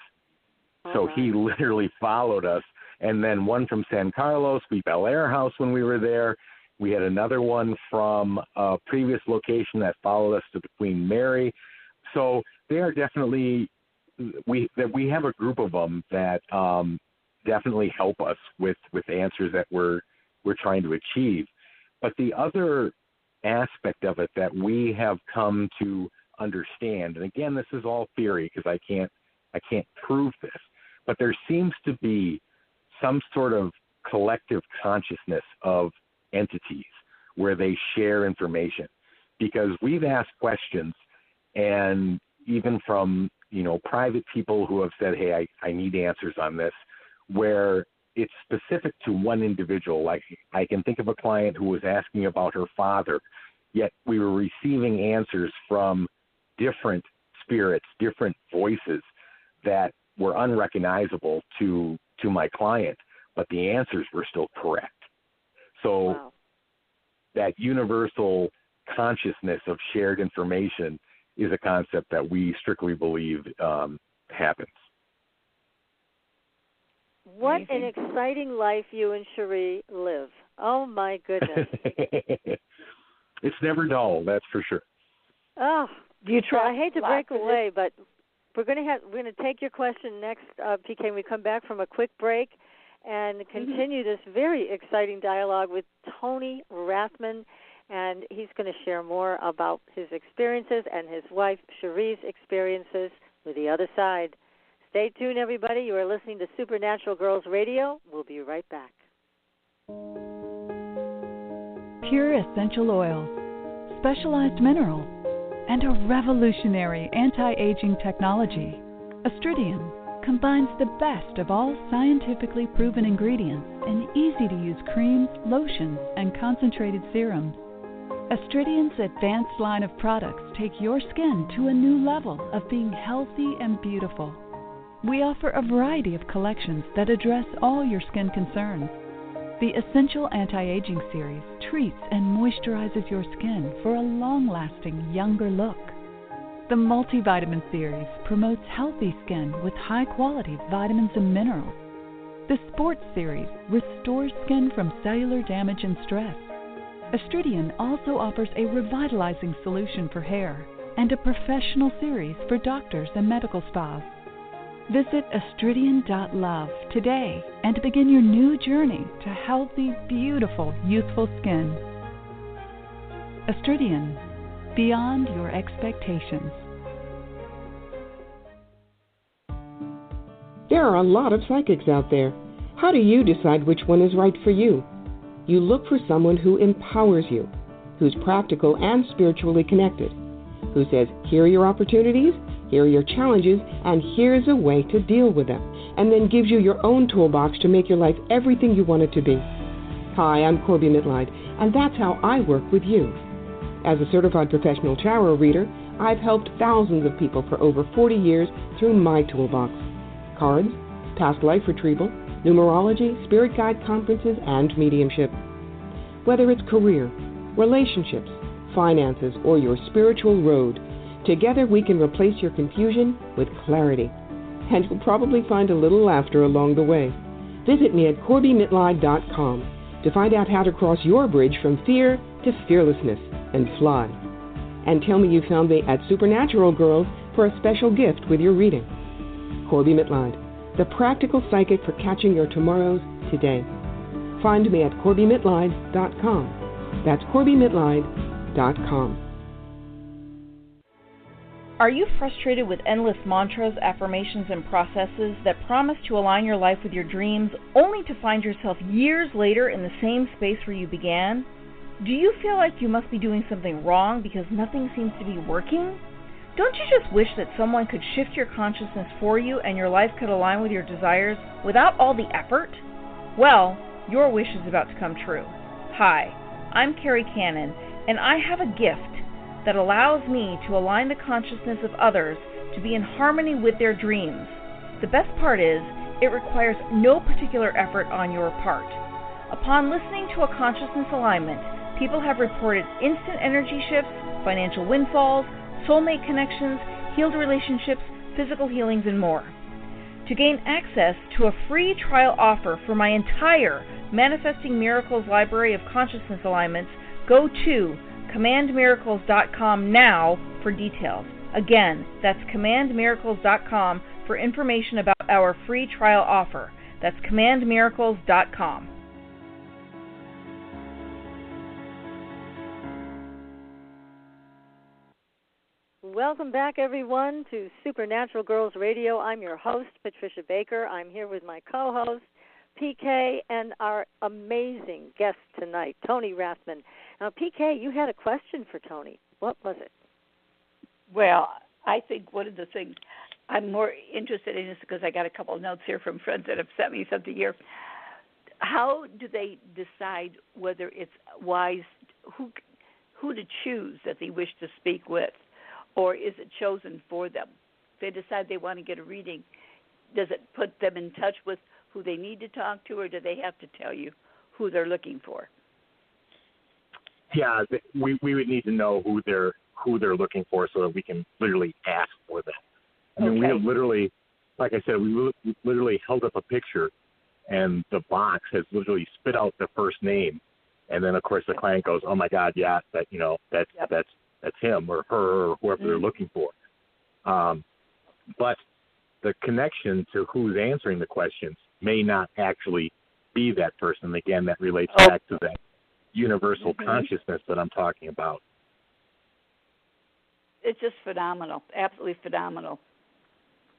So he literally followed us. And then one from San Carlos, Bel Air House when we were there. We had another one from a previous location that followed us to the Queen Mary. So they are definitely, we have a group of them that definitely help us with answers that we're trying to achieve. But the other aspect of it that we have come to understand, and again, this is all theory because I can't prove this, but there seems to be some sort of collective consciousness of entities where they share information, because we've asked questions, and even from private people who have said, hey, I need answers on this, where it's specific to one individual. Like I can think of a client who was asking about her father, yet we were receiving answers from different spirits, different voices that were unrecognizable to my client, but the answers were still correct. So that universal consciousness of shared information is a concept that we strictly believe happens. What an exciting life you and Cherie live. Oh, my goodness. It's never dull, that's for sure. Oh, I hate to break away, but we're going to take your question next, PK, when we come back from a quick break and continue this very exciting dialogue with Tony Rathman, and he's going to share more about his experiences and his wife Cherie's experiences with the other side. Stay tuned, everybody. You are listening to Supernatural Girls Radio. We'll be right back. Pure essential oils, specialized minerals, and a revolutionary anti-aging technology. Astridian combines the best of all scientifically proven ingredients in easy-to-use creams, lotions, and concentrated serums. Astridian's advanced line of products take your skin to a new level of being healthy and beautiful. We offer a variety of collections that address all your skin concerns. The Essential Anti-Aging Series treats and moisturizes your skin for a long-lasting, younger look. The Multivitamin Series promotes healthy skin with high-quality vitamins and minerals. The Sports Series restores skin from cellular damage and stress. Astridian also offers a revitalizing solution for hair and a professional series for doctors and medical spas. Visit astridian.love today and begin your new journey to healthy, beautiful, youthful skin. Astridian, beyond your expectations. There are a lot of psychics out there. How do you decide which one is right for you? You look for someone who empowers you, who's practical and spiritually connected, who says, here are your opportunities, here are your challenges, and here's a way to deal with them, and then gives you your own toolbox to make your life everything you want it to be. Hi, I'm Corby Mitleid, and that's how I work with you. As a certified professional tarot reader, I've helped thousands of people for over 40 years through my toolbox. cards, past life retrieval, numerology, spirit guide conferences, and mediumship. Whether it's career, relationships, finances, or your spiritual road, together we can replace your confusion with clarity. And you'll probably find a little laughter along the way. Visit me at CorbyMitline.com to find out how to cross your bridge from fear to fearlessness and fly. And tell me you found me at Supernatural Girls for a special gift with your reading. Corby Mitline, the practical psychic for catching your tomorrows today. Find me at CorbyMitline.com. That's CorbyMitline.com. Are you frustrated with endless mantras, affirmations, and processes that promise to align your life with your dreams, only to find yourself years later in the same space where you began? Do you feel like you must be doing something wrong because nothing seems to be working? Don't you just wish that someone could shift your consciousness for you and your life could align with your desires without all the effort? Well, your wish is about to come true. Hi, I'm Carrie Cannon, and I have a gift that allows me to align the consciousness of others to be in harmony with their dreams. The best part is, it requires no particular effort on your part. Upon listening to a consciousness alignment, people have reported instant energy shifts, financial windfalls, soulmate connections, healed relationships, physical healings, and more. To gain access to a free trial offer for my entire Manifesting Miracles library of consciousness alignments, go to commandmiracles.com now for details. Again, that's commandmiracles.com for information about our free trial offer. That's commandmiracles.com. Welcome back, everyone, to Supernatural Girls Radio. I'm your host, Patricia Baker. I'm here with my co-host, PK, and our amazing guest tonight, Tony Rathman. Now, PK, you had a question for Tony. What was it? Well, I think one of the things I'm more interested in is because I got a couple of notes here from friends that have sent me something here. How do they decide whether it's wise, who to choose that they wish to speak with? Or is it chosen for them? If they decide they want to get a reading, does it put them in touch with who they need to talk to, or do they have to tell you who they're looking for? Yeah, we would need to know who they're looking for so that we can literally ask for them. I mean, we have literally, like I said, we literally held up a picture, and the box has literally spit out the first name, and then of course the client goes, "Oh my God, yeah, that's him or her or whoever they're looking for." But the connection to who's answering the questions may not actually be that person. Again, that relates back to that universal consciousness that I'm talking about. It's just phenomenal, absolutely phenomenal.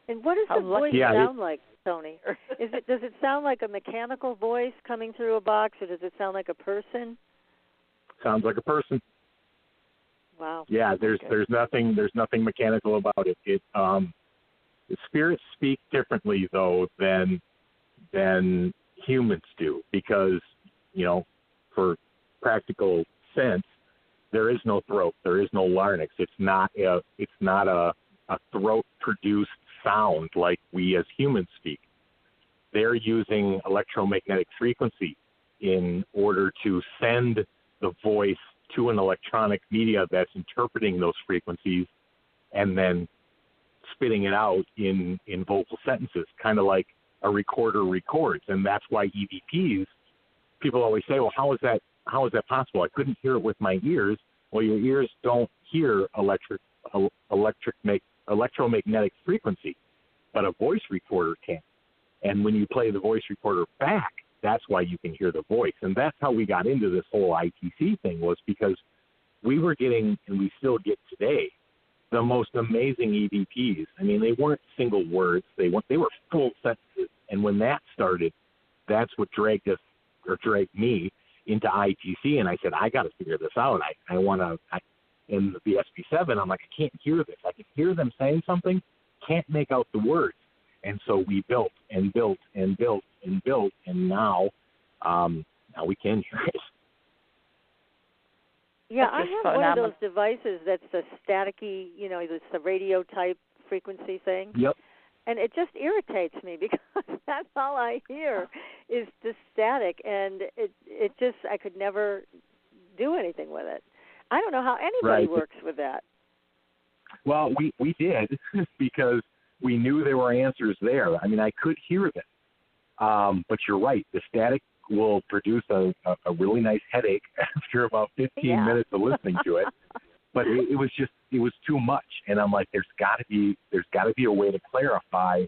And what does the voice sound like, Tony? Does it sound like a mechanical voice coming through a box, or does it sound like a person? Sounds like a person. Wow. Yeah, there's nothing mechanical about it. The spirits speak differently though than humans do, because for practical sense, there is no throat, there is no larynx. It's not a throat produced sound like we as humans speak. They're using electromagnetic frequency in order to send the voice to an electronic media that's interpreting those frequencies and then spitting it out in vocal sentences, kind of like a recorder records. And that's why EVPs, people always say, well, how is that possible? I couldn't hear it with my ears. Well, your ears don't hear electromagnetic frequency, but a voice recorder can. And when you play the voice recorder back, that's why you can hear the voice. And that's how we got into this whole ITC thing, was because we were getting, and we still get today, the most amazing EVPs. I mean, they weren't single words. They were full sentences. And when that started, that's what dragged me into ITC. And I said, I got to figure this out. I want to, in the SB7, I'm like, I can't hear this. I can hear them saying something, can't make out the words. And so we built and built and built and built, and now we can hear it. Yeah, I have one of those devices that's a staticky, it's a radio type frequency thing. Yep. and it just irritates me because that's all I hear is the static, and it just, I could never do anything with it. I don't know how anybody works with that. Well, we did because we knew there were answers there. I mean, I could hear them. But you're right. The static will produce a really nice headache after about 15 minutes of listening to it. But it was too much. And I'm like, there's got to be a way to clarify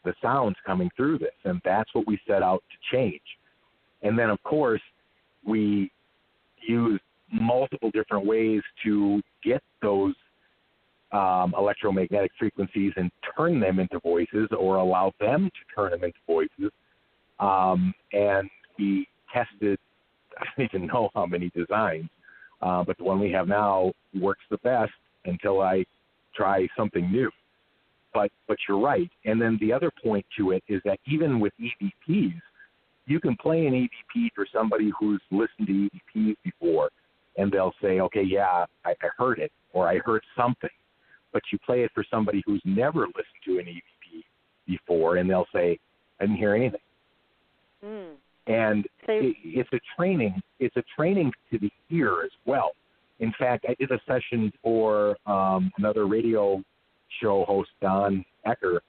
the sounds coming through this. And that's what we set out to change. And then, of course, we used multiple different ways to get those electromagnetic frequencies and turn them into voices, or allow them to turn them into voices. And we tested, I don't even know how many designs, but the one we have now works the best until I try something new. But you're right. And then the other point to it is that even with EVPs, you can play an EVP for somebody who's listened to EVPs before, and they'll say, okay, yeah, I heard it, or I heard something. But you play it for somebody who's never listened to an EVP before, and they'll say, I didn't hear anything. And it's a training. It's a training to the ear as well. In fact, I did a session for another radio show host, Don Ecker,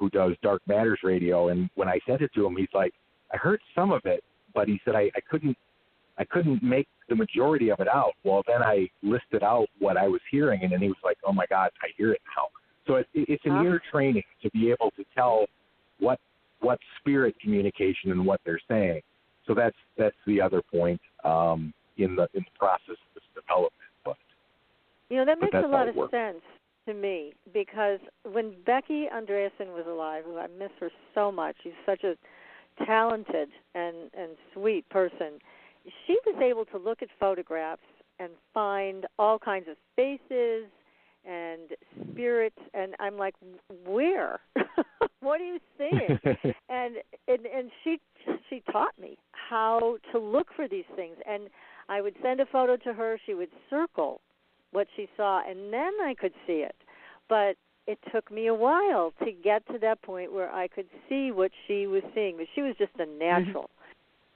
who does Dark Matters Radio. And when I sent it to him, he's like, I heard some of it, but he said I couldn't make the majority of it out. Well, then I listed out what I was hearing, and then he was like, oh, my God, I hear it now. So it's an ear training to be able to tell what spirit communication and what they're saying. So that's the other point in the process of this development. But that makes a lot of sense to me, because when Becky Andreasen was alive, who I miss her so much, she's such a talented and sweet person, she was able to look at photographs and find all kinds of faces and spirits, and I'm like, where? What are you seeing? and she taught me how to look for these things, and I would send a photo to her. She would circle what she saw, and then I could see it. But it took me a while to get to that point where I could see what she was seeing. But she was just a natural,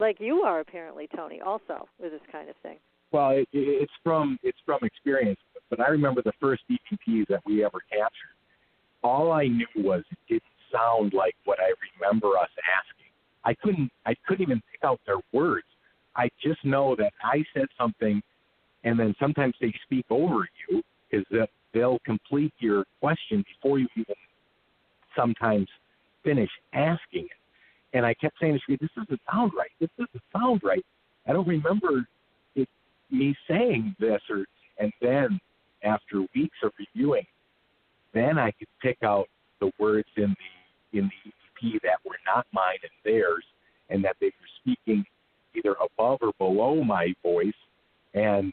like you are apparently, Tony, also with this kind of thing. Well, it's from experience. But I remember the first EVPs that we ever captured. All I knew was it didn't sound like what I remember us asking. I couldn't even pick out their words. I just know that I said something, and then sometimes they speak over you, is that they'll complete your question before you even sometimes finish asking it. And I kept saying, this doesn't sound right. This doesn't sound right. I don't remember me saying this. And then after weeks of reviewing, then I could pick out the words in the EVP that were not mine and theirs, and that they were speaking either above or below my voice. And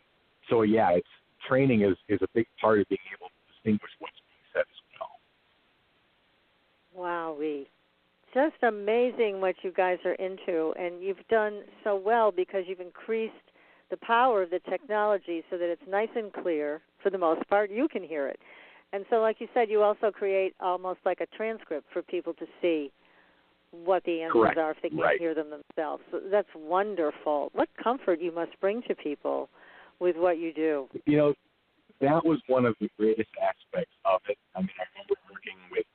so, yeah, it's training is a big part of being able to distinguish what's being said as well. Wowee. Just amazing what you guys are into, and you've done so well because you've increased the power of the technology so that it's nice and clear. For the most part, you can hear it. And so, like you said, you also create almost like a transcript for people to see what the answers are if they can't hear them themselves. So that's wonderful. What comfort you must bring to people with what you do. That was one of the greatest aspects of it. I mean, I remember working with,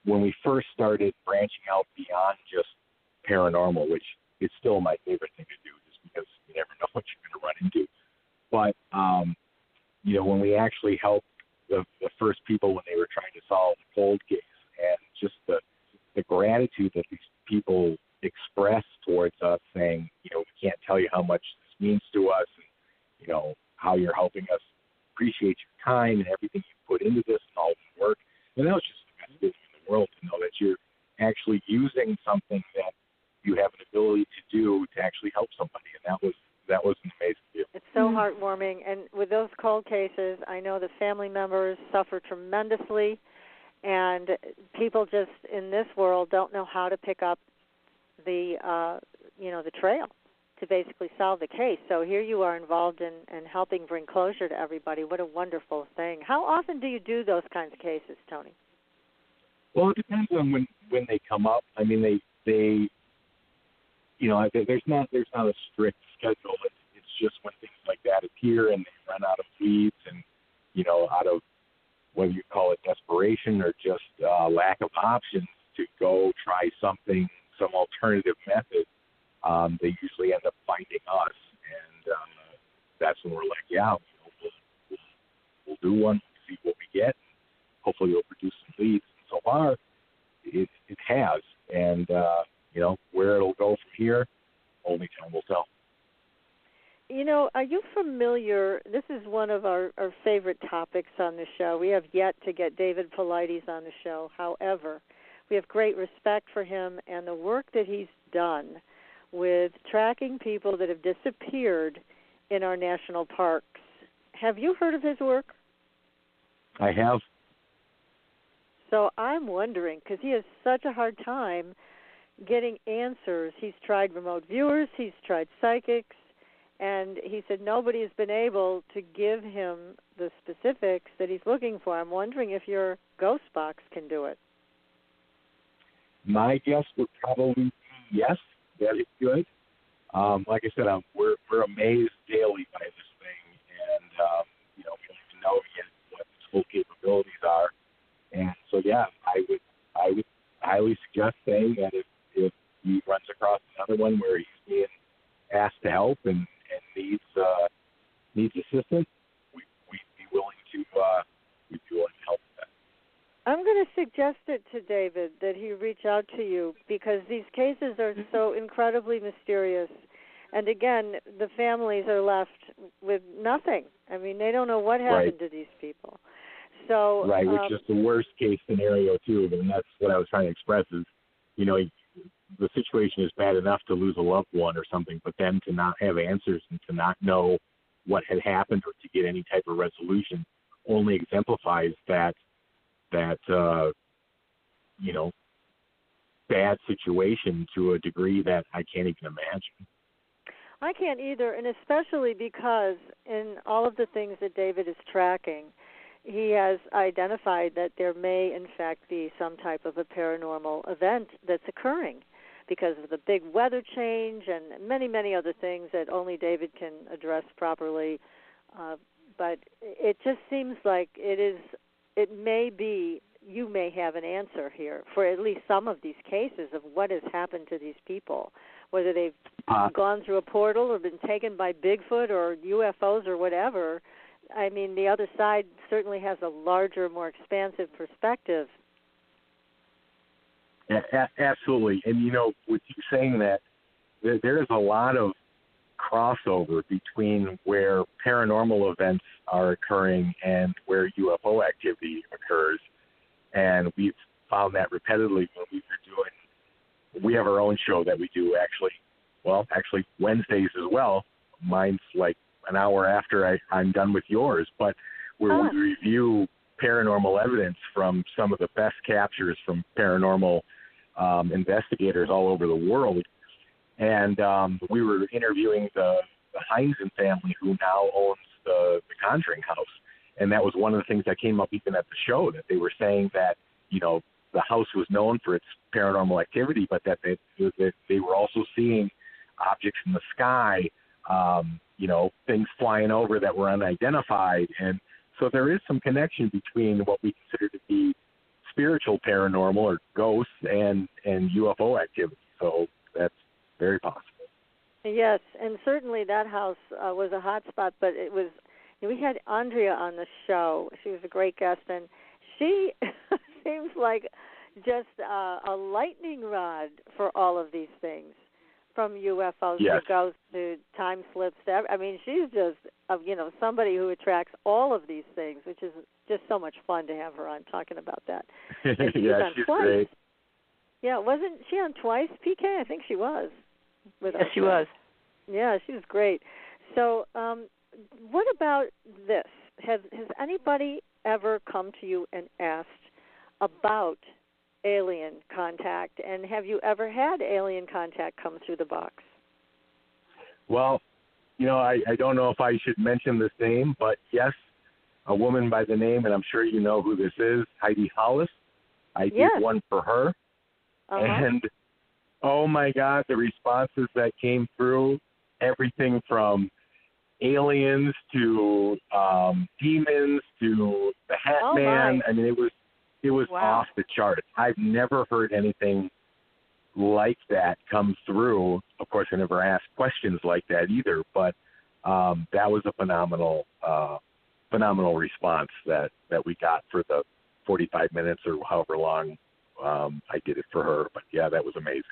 when we first started branching out beyond just paranormal, which is still my favorite thing to do, just because you never know what you're going to run into. But, when we actually helped the first people when they were trying to solve the cold case, and just the gratitude that these people express towards us, saying, we can't tell you how much this means to us, and, how you're helping us appreciate your time and everything you put into this and all the work. And that was just the best feeling in the world, to know that you're actually using something that you have an ability to do to actually help somebody. And that was an amazing feeling. It's so heartwarming. And with those cold cases, I know the family members suffer tremendously, and people just in this world don't know how to pick up the trail to basically solve the case. So here you are involved in helping bring closure to everybody. What a wonderful thing. How often do you do those kinds of cases, Tony? Well, it depends on when they come up. I mean, they there's not a strict schedule. It's just when things like that appear and they run out of leads and, out of whether you call it desperation or just lack of options to go try some alternative method, they usually end up finding us. And that's when we're like, yeah, we'll do one, see what we get. Hopefully it'll produce some leads. And so far, it has. And, where it'll go from here, only time will tell. Are you familiar? This is one of our favorite topics on the show. We have yet to get David Paulides on the show. However, we have great respect for him and the work that he's done with tracking people that have disappeared in our national parks. Have you heard of his work? I have. So I'm wondering, because he has such a hard time getting answers. He's tried remote viewers, he's tried psychics, and he said nobody has been able to give him the specifics that he's looking for. I'm wondering if your Ghostbox can do it. My guess would probably be yes, that it could. Like I said, we're amazed daily by this thing, and we don't even know yet what its full capabilities are. And so, yeah, I would highly suggest saying that if he runs across another one where he's being asked to help and needs assistance, we'd be willing to help with that. I'm going to suggest it to David that he reach out to you because these cases are so incredibly mysterious. And again, the families are left with nothing. I mean, they don't know what happened to these people. So right, which is the worst case scenario too. And that's what I was trying to express is, the situation is bad enough to lose a loved one or something, but then to not have answers and to not know what had happened or to get any type of resolution only exemplifies that bad situation to a degree that I can't even imagine. I can't either, and especially because in all of the things that David is tracking, he has identified that there may, in fact, be some type of a paranormal event that's occurring because of the big weather change and many, many other things that only David can address properly. But it just seems like it may be, you may have an answer here for at least some of these cases of what has happened to these people, whether they've gone through a portal or been taken by Bigfoot or UFOs or whatever. I mean, the other side certainly has a larger, more expansive perspective. Absolutely. And, with you saying that, there is a lot of crossover between where paranormal events are occurring and where UFO activity occurs. And we've found that repetitively when we have our own show that we do actually Wednesdays as well. Mine's like an hour after I'm done with yours, but where we review paranormal evidence from some of the best captures from paranormal investigators all over the world. And we were interviewing the Heinzen family, who now owns the Conjuring House. And that was one of the things that came up even at the show, that they were saying that, the house was known for its paranormal activity, but that they were also seeing objects in the sky, things flying over that were unidentified. And so there is some connection between what we consider to be spiritual paranormal or ghosts and UFO activity. So that's very possible. Yes, and certainly that house was a hot spot, but it was, we had Andrea on the show. She was a great guest, and she seems like just a lightning rod for all of these things, from UFOs to ghosts to time slips. I mean, she's just, somebody who attracts all of these things, which is just so much fun to have her on talking about that. She's great. Yeah, wasn't she on twice, PK? I think she was. Yes, she was. Yeah, she was great. So what about this? Has anybody ever come to you and asked about alien contact, and have you ever had alien contact come through the box? Well, I don't know if I should mention this name, but yes, a woman by the name, and I'm sure you know who this is, Heidi Hollis. I did one for her, and oh my God, the responses that came through, everything from aliens to demons to the Hat Man. I mean, it was off the charts. I've never heard anything like that come through. Of course, I never asked questions like that either, but that was a phenomenal response that we got for the 45 minutes or however long I did it for her. But yeah, that was amazing.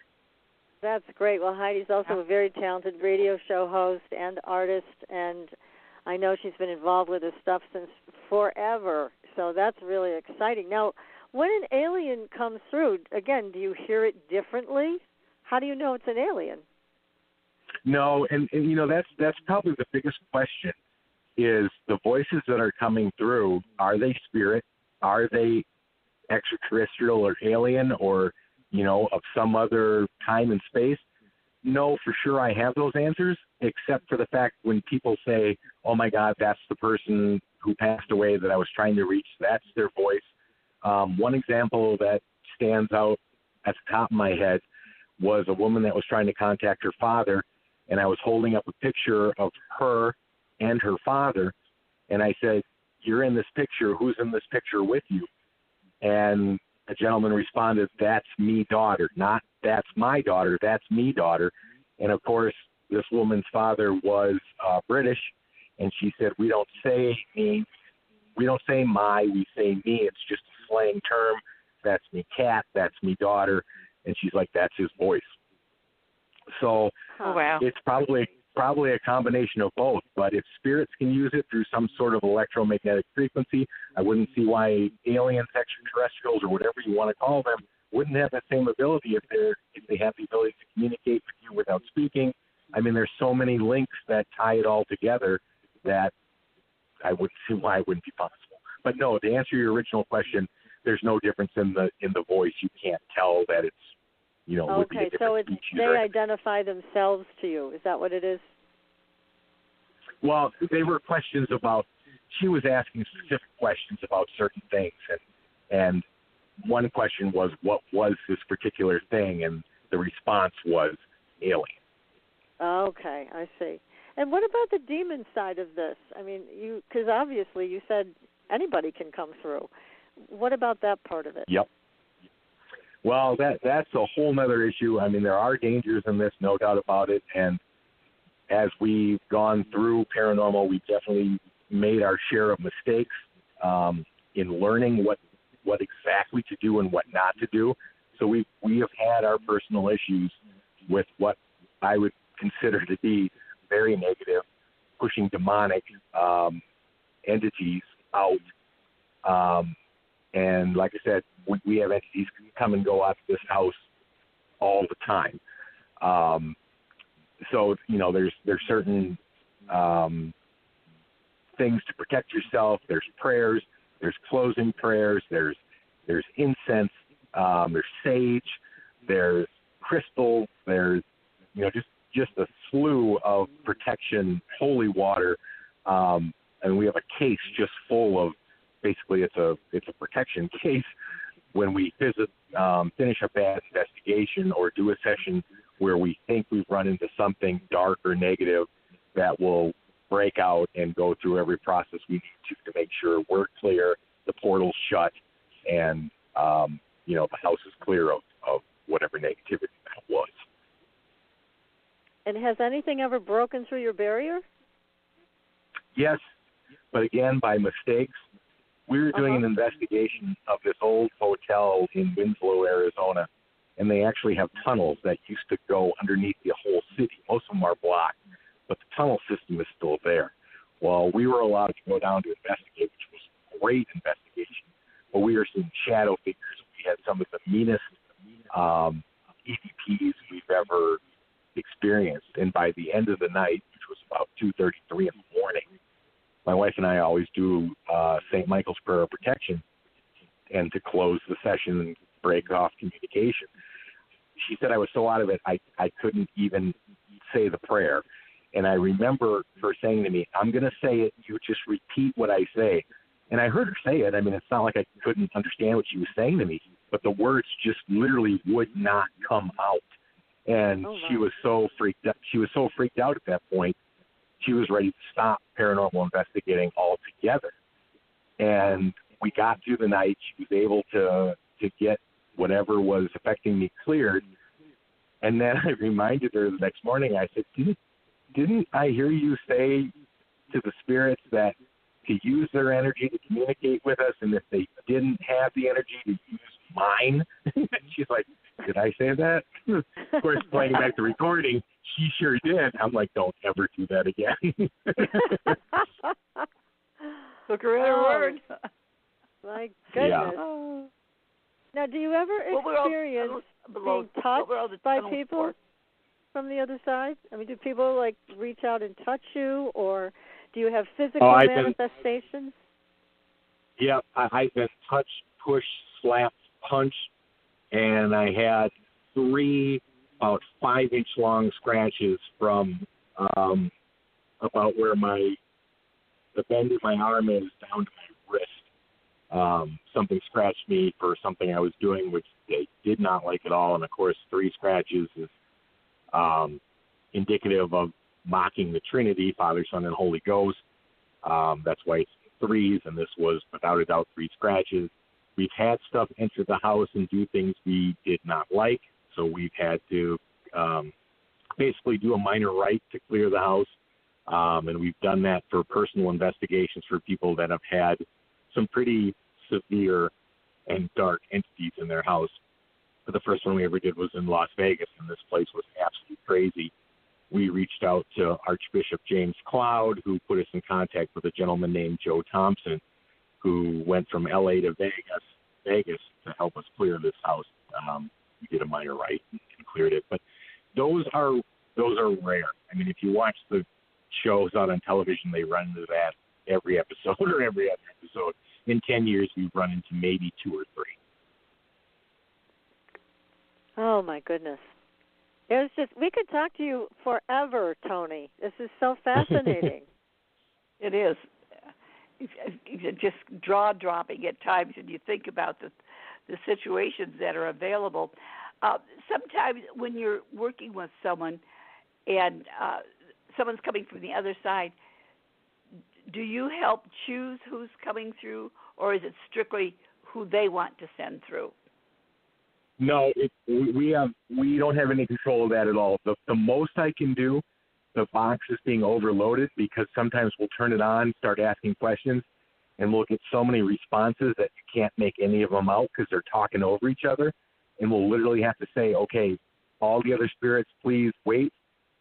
That's great. Well, Heidi's also a very talented radio show host and artist, and I know she's been involved with this stuff since forever. So that's really exciting. Now, when an alien comes through, again, do you hear it differently? How do you know it's an alien? No, and you know, that's probably the biggest question, is the voices that are coming through, are they spirit? Are they extraterrestrial or alien, or, you know, of some other time and space? No, for sure I have those answers, except for the fact when people say, oh my God, that's the person who passed away that I was trying to reach, that's their voice. One example that stands out at the top of my head was a woman that was trying to contact her father, and I was holding up a picture of her and her father, and I said, you're in this picture, who's in this picture with you? And a gentleman responded, that's me, daughter. Not that's my daughter, that's me, daughter. And of course, this woman's father was British, and she said, we don't say me, we don't say my, we say me. It's just a slang term. That's me, cat, that's me, daughter. And she's like, that's his voice. So it's probably a combination of both. But if spirits can use it through some sort of electromagnetic frequency, I wouldn't see why aliens, extraterrestrials, or whatever you want to call them, wouldn't have that same ability if they have the ability to communicate with you without speaking. I mean, there's so many links that tie it all together that I wouldn't see why it wouldn't be possible. But no, to answer your original question, there's no difference in the voice. You can't tell that it's, you know, would be a different species. They identify themselves to you. Is that what it is? Well, they were questions about, she was asking specific questions about certain things, and one question was, what was this particular thing? And the response was alien. Okay, I see. And what about the demon side of this? I mean, because obviously you said anybody can come through. What about that part of it? Yep. Well, that's a whole other issue. I mean, there are dangers in this, no doubt about it. And as we've gone through paranormal, we've definitely made our share of mistakes in learning what exactly to do and what not to do. So we have had our personal issues with what I would consider to be very negative, pushing demonic entities out. And like I said, we have entities come and go out of this house all the time. So, you know, there's certain things to protect yourself. There's prayers, there's closing prayers, there's incense, there's sage, there's crystal, there's, you know, just a slew of protection, holy water, and we have a case just full of, basically it's a protection case when we finish a bad investigation or do a session where we think we've run into something dark or negative, that will break out and go through every process we need to make sure we're clear, the portal's shut, and you know, the house is clear of whatever negativity that was. And has anything ever broken through your barrier? Yes, but again, by mistakes. We were doing an investigation of this old hotel in Winslow, Arizona, and they actually have tunnels that used to go underneath the whole city. Most of them are blocked, but the tunnel system is still there. Well, we were allowed to go down to investigate, which was a great investigation, but we were seeing shadow figures. We had some of the meanest EVPs we've ever experienced, and by the end of the night, which was about 2:33 in the morning, my wife and I always do St. Michael's Prayer of Protection, and to close the session and break off communication. She said I was so out of it, I couldn't even say the prayer. And I remember her saying to me, I'm going to say it, you just repeat what I say. And I heard her say it. I mean, it's not like I couldn't understand what she was saying to me, but the words just literally would not come out. And she was so freaked out. She was so freaked out at that point, she was ready to stop paranormal investigating altogether. And we got through the night. She was able to get whatever was affecting me cleared. And then I reminded her the next morning, I said, didn't I hear you say to the spirits that to use their energy to communicate with us, and if they didn't have the energy to use mine? She's like, did I say that? Of course, playing back the recording, she sure did. I'm like, don't ever do that again. Took her at her word. My goodness. Yeah. Now, do you ever experience being touched by people from the other side? I mean, do people, like, reach out and touch you, or do you have physical manifestations? I've been touched, pushed, slapped, punched, and I had 3 about 5-inch long scratches from about where the bend in my arm is down to my wrist. Something scratched me for something I was doing, which they did not like at all. And, of course, 3 scratches is indicative of mocking the Trinity, Father, Son, and Holy Ghost. That's why it's 3s, and this was, without a doubt, 3 scratches. We've had stuff enter the house and do things we did not like, so we've had to basically do a minor rite to clear the house, and we've done that for personal investigations for people that have had some pretty severe and dark entities in their house. But the first one we ever did was in Las Vegas, and this place was absolutely crazy. We reached out to Archbishop James Cloud, who put us in contact with a gentleman named Joe Thompson, who went from L.A. to Vegas to help us clear this house. We did a minor rite and cleared it. But those are rare. I mean, if you watch the shows out on television, they run into that every episode or every other episode. In 10 years, we've run into maybe 2 or 3. Oh, my goodness. We could talk to you forever, Tony. This is so fascinating. It is. It's just jaw-dropping at times when you think about the situations that are available. Sometimes when you're working with someone and someone's coming from the other side, do you help choose who's coming through, or is it strictly who they want to send through? No, we don't have any control of that at all. The most I can do, the box is being overloaded because sometimes we'll turn it on, start asking questions, and we'll get so many responses that you can't make any of them out because they're talking over each other. And we'll literally have to say, okay, all the other spirits, please wait.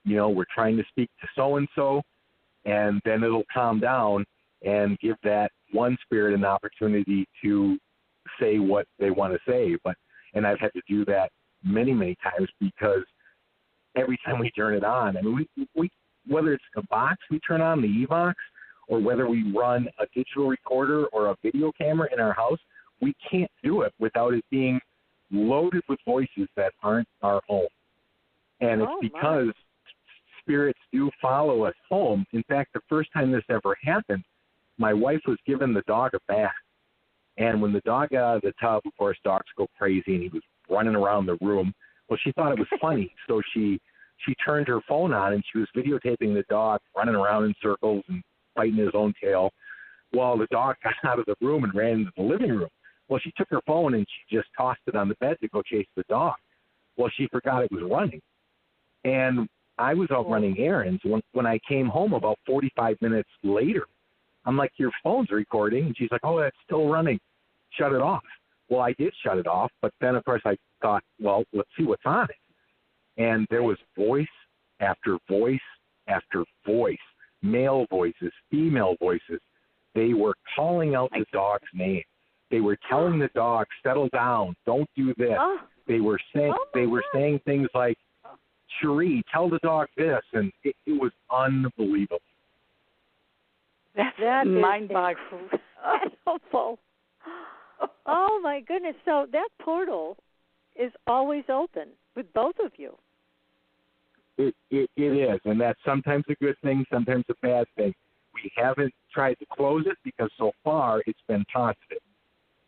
We're trying to speak to so-and-so, and then it'll calm down and give that one spirit an opportunity to say what they want to say. And I've had to do that many, many times because every time we turn it on, I mean, we whether it's a box we turn on, the E-Box, or whether we run a digital recorder or a video camera in our house, we can't do it without it being loaded with voices that aren't our own. And it's because spirits do follow us home. In fact, the first time this ever happened, my wife was giving the dog a bath. And when the dog got out of the tub, of course, dogs go crazy, and he was running around the room. Well, she thought it was funny, so she turned her phone on, and she was videotaping the dog running around in circles and biting his own tail while the dog got out of the room and ran into the living room. Well, she took her phone, and she just tossed it on the bed to go chase the dog. Well, she forgot it was running. And I was out running errands. When I came home about 45 minutes later, I'm like, your phone's recording. And she's like, oh, it's still running. Shut it off. Well, I did shut it off. But then, of course, I thought, well, let's see what's on it. And there was voice after voice after voice, male voices, female voices. They were calling out the dog's name. They were telling the dog, settle down, don't do this. They were saying things like, Cherie, tell the dog this. And it was unbelievable. That's mind-boggling. Incredible. Oh, my goodness. So that portal is always open with both of you. It is, and that's sometimes a good thing, sometimes a bad thing. We haven't tried to close it because so far it's been positive.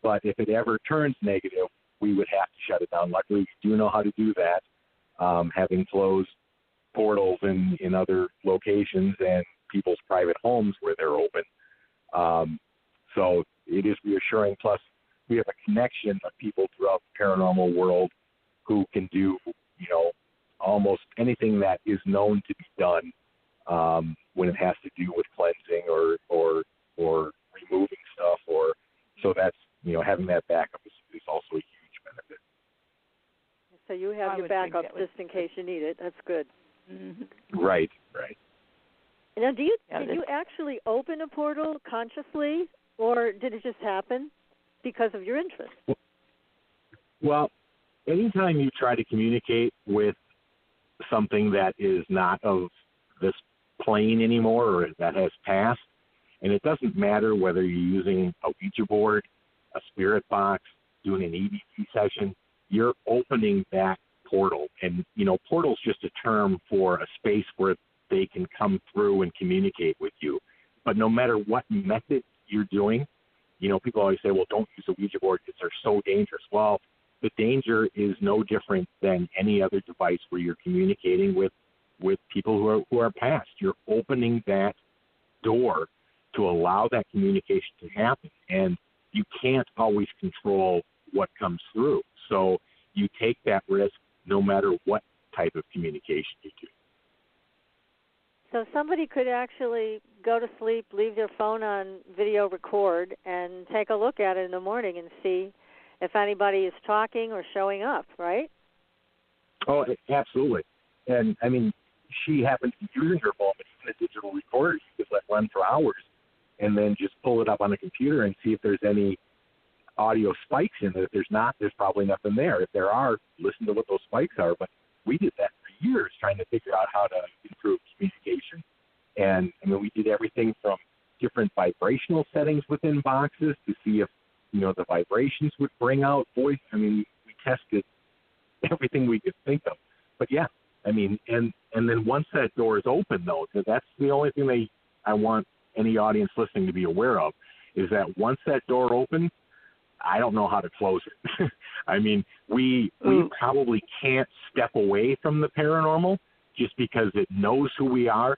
But if it ever turns negative, we would have to shut it down. Luckily, we do know how to do that, having closed portals in other locations and people's private homes where they're open. So it is reassuring. Plus, we have a connection of people throughout the paranormal world who can do, almost anything that is known to be done when it has to do with cleansing or removing stuff. So that's, having that backup is also a huge benefit. So you have your backup just in case you need it. That's good. Mm-hmm. Right. Now, did you actually open a portal consciously, or did it just happen because of your interest? Well, anytime you try to communicate with something that is not of this plane anymore or that has passed, and it doesn't matter whether you're using a Ouija board, a spirit box, doing an EVP session, you're opening that portal. And, portal's just a term for a space where they can come through and communicate with you. But no matter what method you're doing, people always say, well, don't use a Ouija board because they're so dangerous. Well, the danger is no different than any other device where you're communicating with people who are past. You're opening that door to allow that communication to happen. And you can't always control what comes through. So you take that risk no matter what type of communication you do. So somebody could actually go to sleep, leave their phone on video record, and take a look at it in the morning and see if anybody is talking or showing up, right? Oh, absolutely. And, she happens to be using her phone, but even a digital recorder, you could let run for hours and then just pull it up on a computer and see if there's any audio spikes in it. If there's not, there's probably nothing there. If there are, listen to what those spikes are. But we did that for years, trying to figure out how to improve communication. And, we did everything from different vibrational settings within boxes to see if, the vibrations would bring out voice. We tested everything we could think of. But, yeah, and then once that door is open, though, that's the only thing I want any audience listening to be aware of, is that once that door opens, I don't know how to close it. We probably can't step away from the paranormal just because it knows who we are.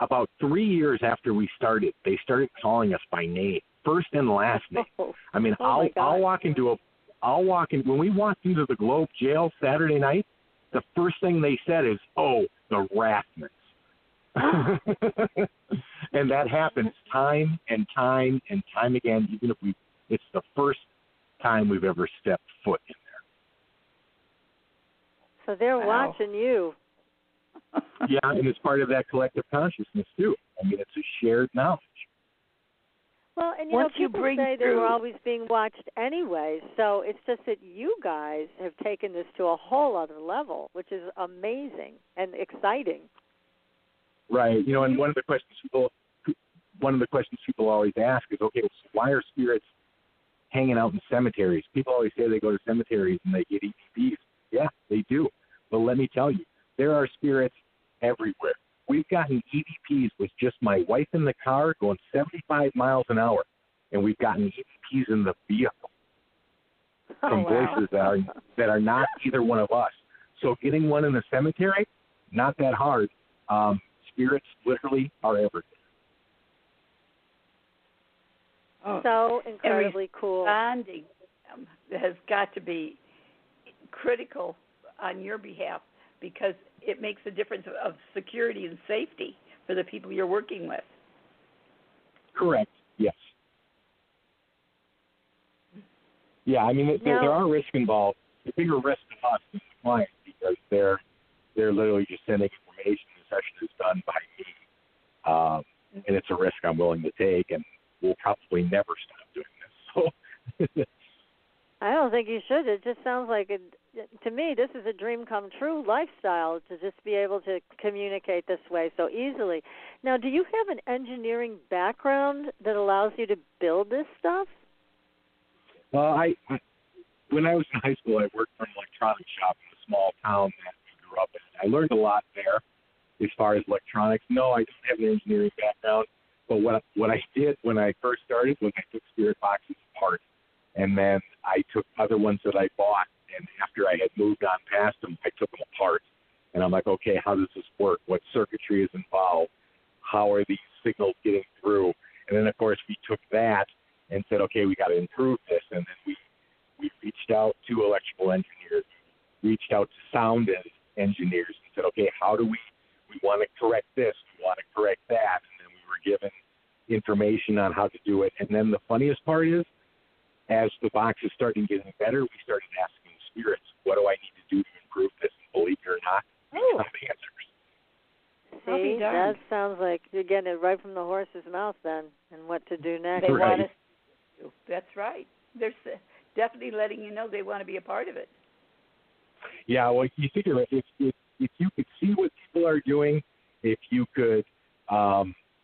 About 3 years after we started, they started calling us by name, first and last name. I'll walk in when we walked into the Globe jail Saturday night, the first thing they said is, "Oh, the Rathmans." And that happens time and time and time again, even if it's the first time we've ever stepped foot in there. So they're watching you. Yeah, and it's part of that collective consciousness, too. It's a shared knowledge. Well, and people say they were always being watched anyway, so it's just that you guys have taken this to a whole other level, which is amazing and exciting. Right. And one of the questions people always ask is, okay, so why are spirits hanging out in cemeteries? People always say they go to cemeteries and they get EVPs. Yeah, they do. But let me tell you, there are spirits everywhere. We've gotten EVPs with just my wife in the car going 75 miles an hour, and we've gotten EVPs in the vehicle from voices that are not either one of us. So getting one in the cemetery, not that hard. Spirits literally are everywhere. So incredibly cool. Responding has got to be critical on your behalf, because it makes a difference of security and safety for the people you're working with. Correct. Yes. Yeah, there are risks involved. The bigger risk to us is the client, because they're literally just sending information. The session is done by me, and it's a risk I'm willing to take, and we'll probably never stop doing this. So I don't think you should. It just sounds like to me, this is a dream come true lifestyle, to just be able to communicate this way so easily. Now, do you have an engineering background that allows you to build this stuff? Well, when I was in high school, I worked for an electronics shop in a small town that we grew up in. I learned a lot there as far as electronics. No, I don't have an engineering background, but what I did when I first started was I took spirit boxes apart And then I took other ones that I bought, and after I had moved on past them, I took them apart. And I'm like, okay, how does this work? What circuitry is involved? How are these signals getting through? And then, of course, we took that and said, okay, we got to improve this. And then we reached out to electrical engineers, reached out to sound engineers, and said, okay, how do we want to correct this, we want to correct that. And then we were given information on how to do it. And then the funniest part is, as the boxes started getting better, we started asking spirits, what do I need to do to improve this? And believe it or not, we got answers. See, that sounds like you're getting it right from the horse's mouth then, and what to do next. They want us to. That's right. They're definitely letting you know they want to be a part of it. Yeah, well, you figure if you could see what people are doing, if you could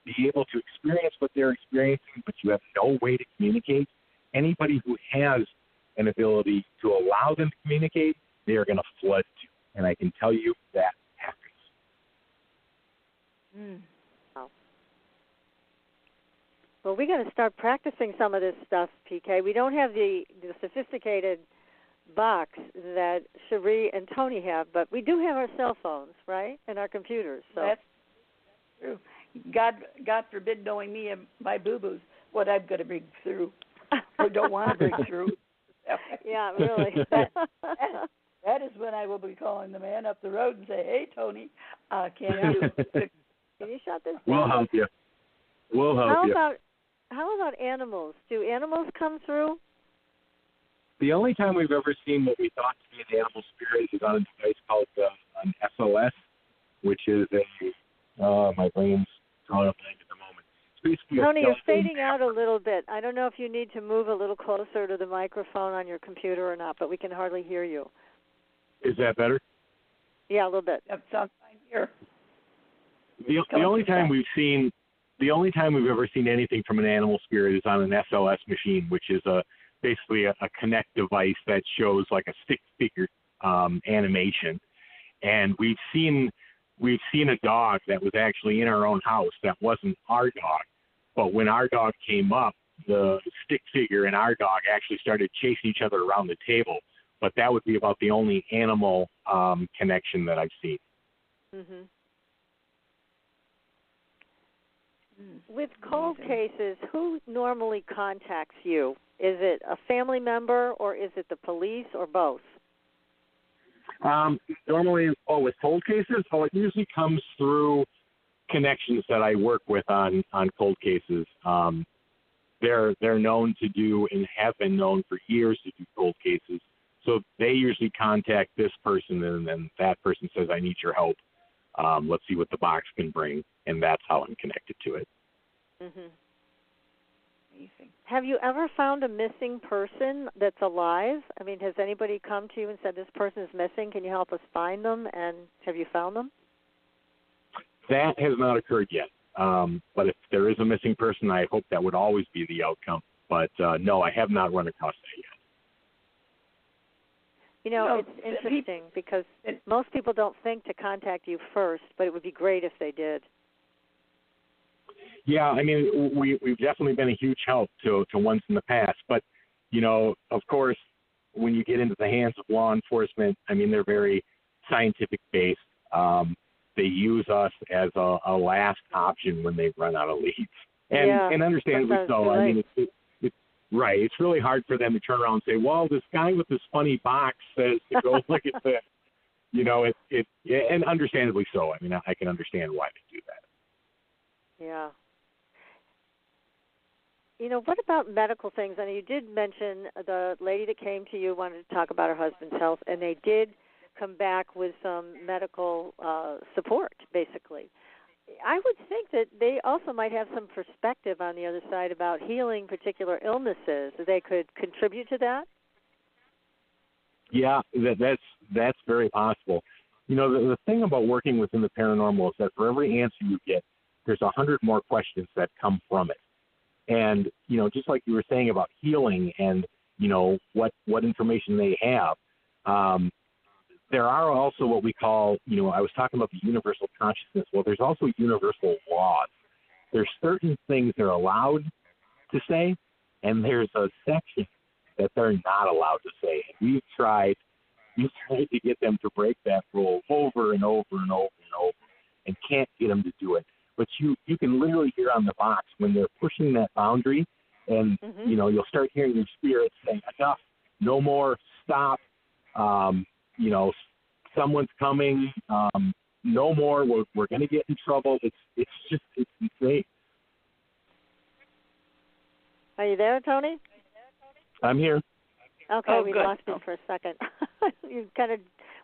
be able to experience what they're experiencing, but you have no way to communicate, anybody who has an ability to allow them to communicate, they are going to flood you. And I can tell you that happens. Oh. Well, we got to start practicing some of this stuff, PK. We don't have the sophisticated box that Cherie and Tony have, but we do have our cell phones, right, and our computers. So that's true. God forbid knowing me and my boo-boos what I'm going to bring through or don't want to bring through. Yeah, really. That is when I will be calling the man up the road and say, hey, Tony, can you shut this down? We'll help you. How about animals? Do animals come through? The only time we've ever seen what we thought to be an animal spirit is on a device called an SOS, which is my brain's drawing a blank at the moment. Tony, you're fading out a little bit. I don't know if you need to move a little closer to the microphone on your computer or not, but we can hardly hear you. Is that better? Yeah, a little bit. That sounds fine here. The only time we've ever seen anything from an animal spirit is on an SOS machine, which is basically a Connect device that shows like a stick figure animation. And we've seen a dog that was actually in our own house that wasn't our dog. But when our dog came up, the stick figure and our dog actually started chasing each other around the table. But that would be about the only animal connection that I've seen. Mm-hmm. With cold cases, who normally contacts you? Is it a family member or is it the police or both? Normally, with cold cases, it usually comes through connections that I work with on cold cases. They're known to do and have been known for years to do cold cases. So they usually contact this person, and then that person says, I need your help. Let's see what the box can bring, and that's how I'm connected to it. Mm-hmm. Amazing. Have you ever found a missing person that's alive? I mean, has anybody come to you and said, this person is missing, can you help us find them, and have you found them? That has not occurred yet. But if there is a missing person, I hope that would always be the outcome. But, no, I have not run across that yet. You know, it's interesting because most people don't think to contact you first, but it would be great if they did. Yeah, I mean, we've definitely been a huge help to ones in the past. But, you know, of course, when you get into the hands of law enforcement, I mean, they're very scientific-based. They use us as a last option when they run out of leads. And understandably so. I mean, it's right. It's really hard for them to turn around and say, well, this guy with this funny box says to go look at this. You know, and understandably so. I mean, I can understand why they do that. Yeah. You know, what about medical things? I mean, you did mention the lady that came to you wanted to talk about her husband's health, and they did come back with some medical support, basically. I would think that they also might have some perspective on the other side about healing particular illnesses. They could contribute to that? Yeah, that's very possible. You know, the thing about working within the paranormal is that for every answer you get, there's 100 more questions that come from it. And, you know, just like you were saying about healing and, you know, what information they have, there are also what we call, you know, I was talking about the universal consciousness. Well, there's also universal laws. There's certain things they're allowed to say, and there's a section that they're not allowed to say. We've tried to get them to break that rule over and over and over and over, and can't get them to do it. But you can literally hear on the box when they're pushing that boundary, and you'll start hearing your spirits saying, enough, no more, stop, someone's coming, no more, we're going to get in trouble. It's insane. Are you there, Tony? I'm here. Okay, we lost you for a second. You kind of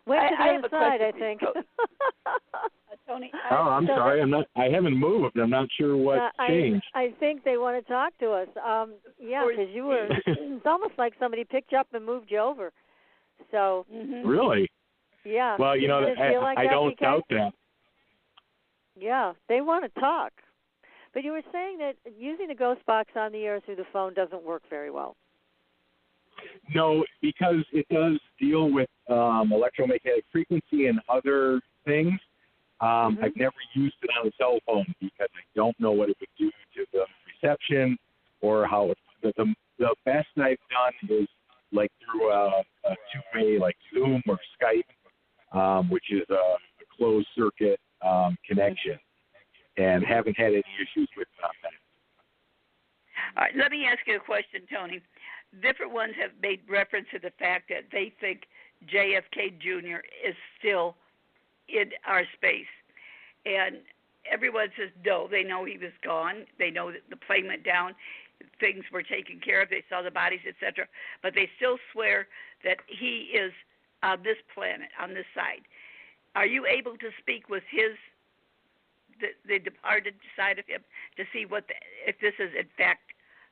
went to the other side, I think. Tony. I'm sorry. I haven't moved. I'm not sure what changed. I think they want to talk to us. Because you were. It's almost like somebody picked you up and moved you over. So. Really? Yeah. Well, I don't doubt that. Yeah, they want to talk. But you were saying that using the Ghostbox on the air through the phone doesn't work very well. No, because it does deal with electromagnetic frequency and other things. I've never used it on a cell phone because I don't know what it would do to the reception or how it. The best I've done is like through a two-way like Zoom or Skype, which is a closed circuit connection, and haven't had any issues with that. All right, let me ask you a question, Tony. Different ones have made reference to the fact that they think JFK Jr. is still in our space. And everyone says, no, they know he was gone. They know that the plane went down. Things were taken care of. They saw the bodies, etc. But they still swear that he is on this planet, on this side. Are you able to speak with the departed side of him to see if this is, in fact,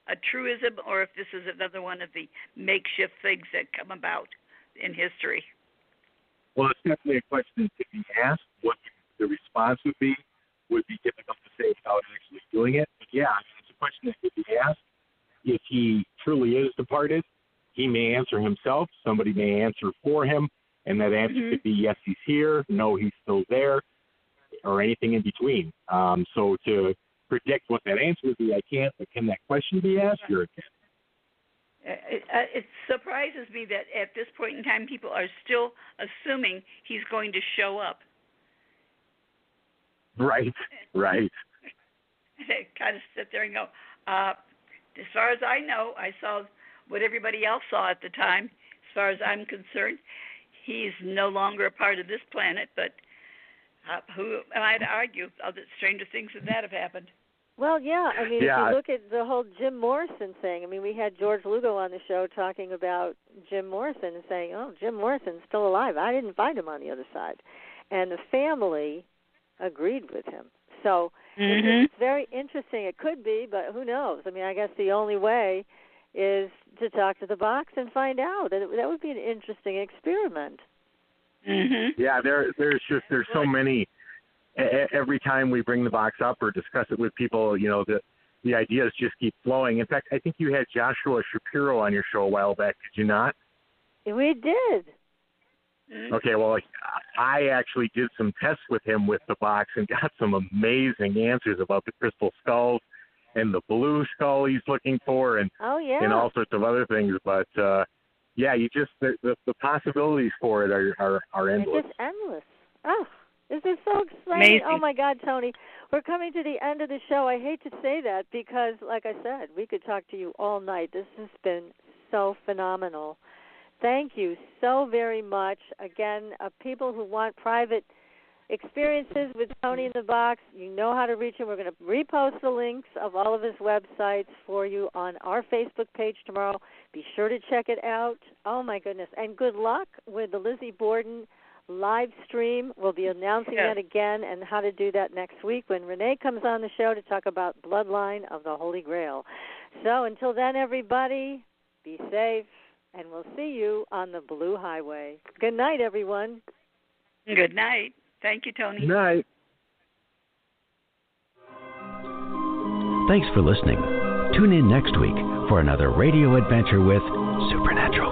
a truism or if this is another one of the makeshift things that come about in history? Well, it's definitely a question to be asked. What the response would be difficult to say without actually doing it. But yeah, it's a question that could be asked. If he truly is departed, he may answer himself. Somebody may answer for him, and that answer could be yes, he's here, no, he's still there, or anything in between. So to predict what that answer would be, I can't. But can that question be asked? Sure it can. It surprises me that at this point in time, people are still assuming he's going to show up. Right. They kind of sit there and go, as far as I know, I saw what everybody else saw at the time. As far as I'm concerned, he's no longer a part of this planet, but who am I to argue? Other stranger things than that have happened. Well, yeah. I mean, if you look at the whole Jim Morrison thing, I mean, we had George Lugo on the show talking about Jim Morrison and saying, oh, Jim Morrison's still alive. I didn't find him on the other side. And the family agreed with him. So it's very interesting. It could be, but who knows? I mean, I guess the only way is to talk to the box and find out. That would be an interesting experiment. Yeah, there's so many. Every time we bring the box up or discuss it with people, the ideas just keep flowing. In fact, I think you had Joshua Shapiro on your show a while back. Did you not? We did. Okay, well, I actually did some tests with him with the box and got some amazing answers about the crystal skulls and the blue skull he's looking for, and and all sorts of other things. But you just the possibilities for it are endless. It's just endless. Oh. This is so exciting. Amazing. Oh, my God, Tony. We're coming to the end of the show. I hate to say that because, like I said, we could talk to you all night. This has been so phenomenal. Thank you so very much. Again, people who want private experiences with Tony in the Box, you know how to reach him. We're going to repost the links of all of his websites for you on our Facebook page tomorrow. Be sure to check it out. Oh, my goodness. And good luck with the Lizzie Borden live stream. We'll be announcing that again and how to do that next week when Renee comes on the show to talk about Bloodline of the Holy Grail. So until then, everybody, be safe, and we'll see you on the Blue Highway. Good night, everyone. Good night. Thank you, Tony. Good night. Thanks for listening. Tune in next week for another radio adventure with Supernatural.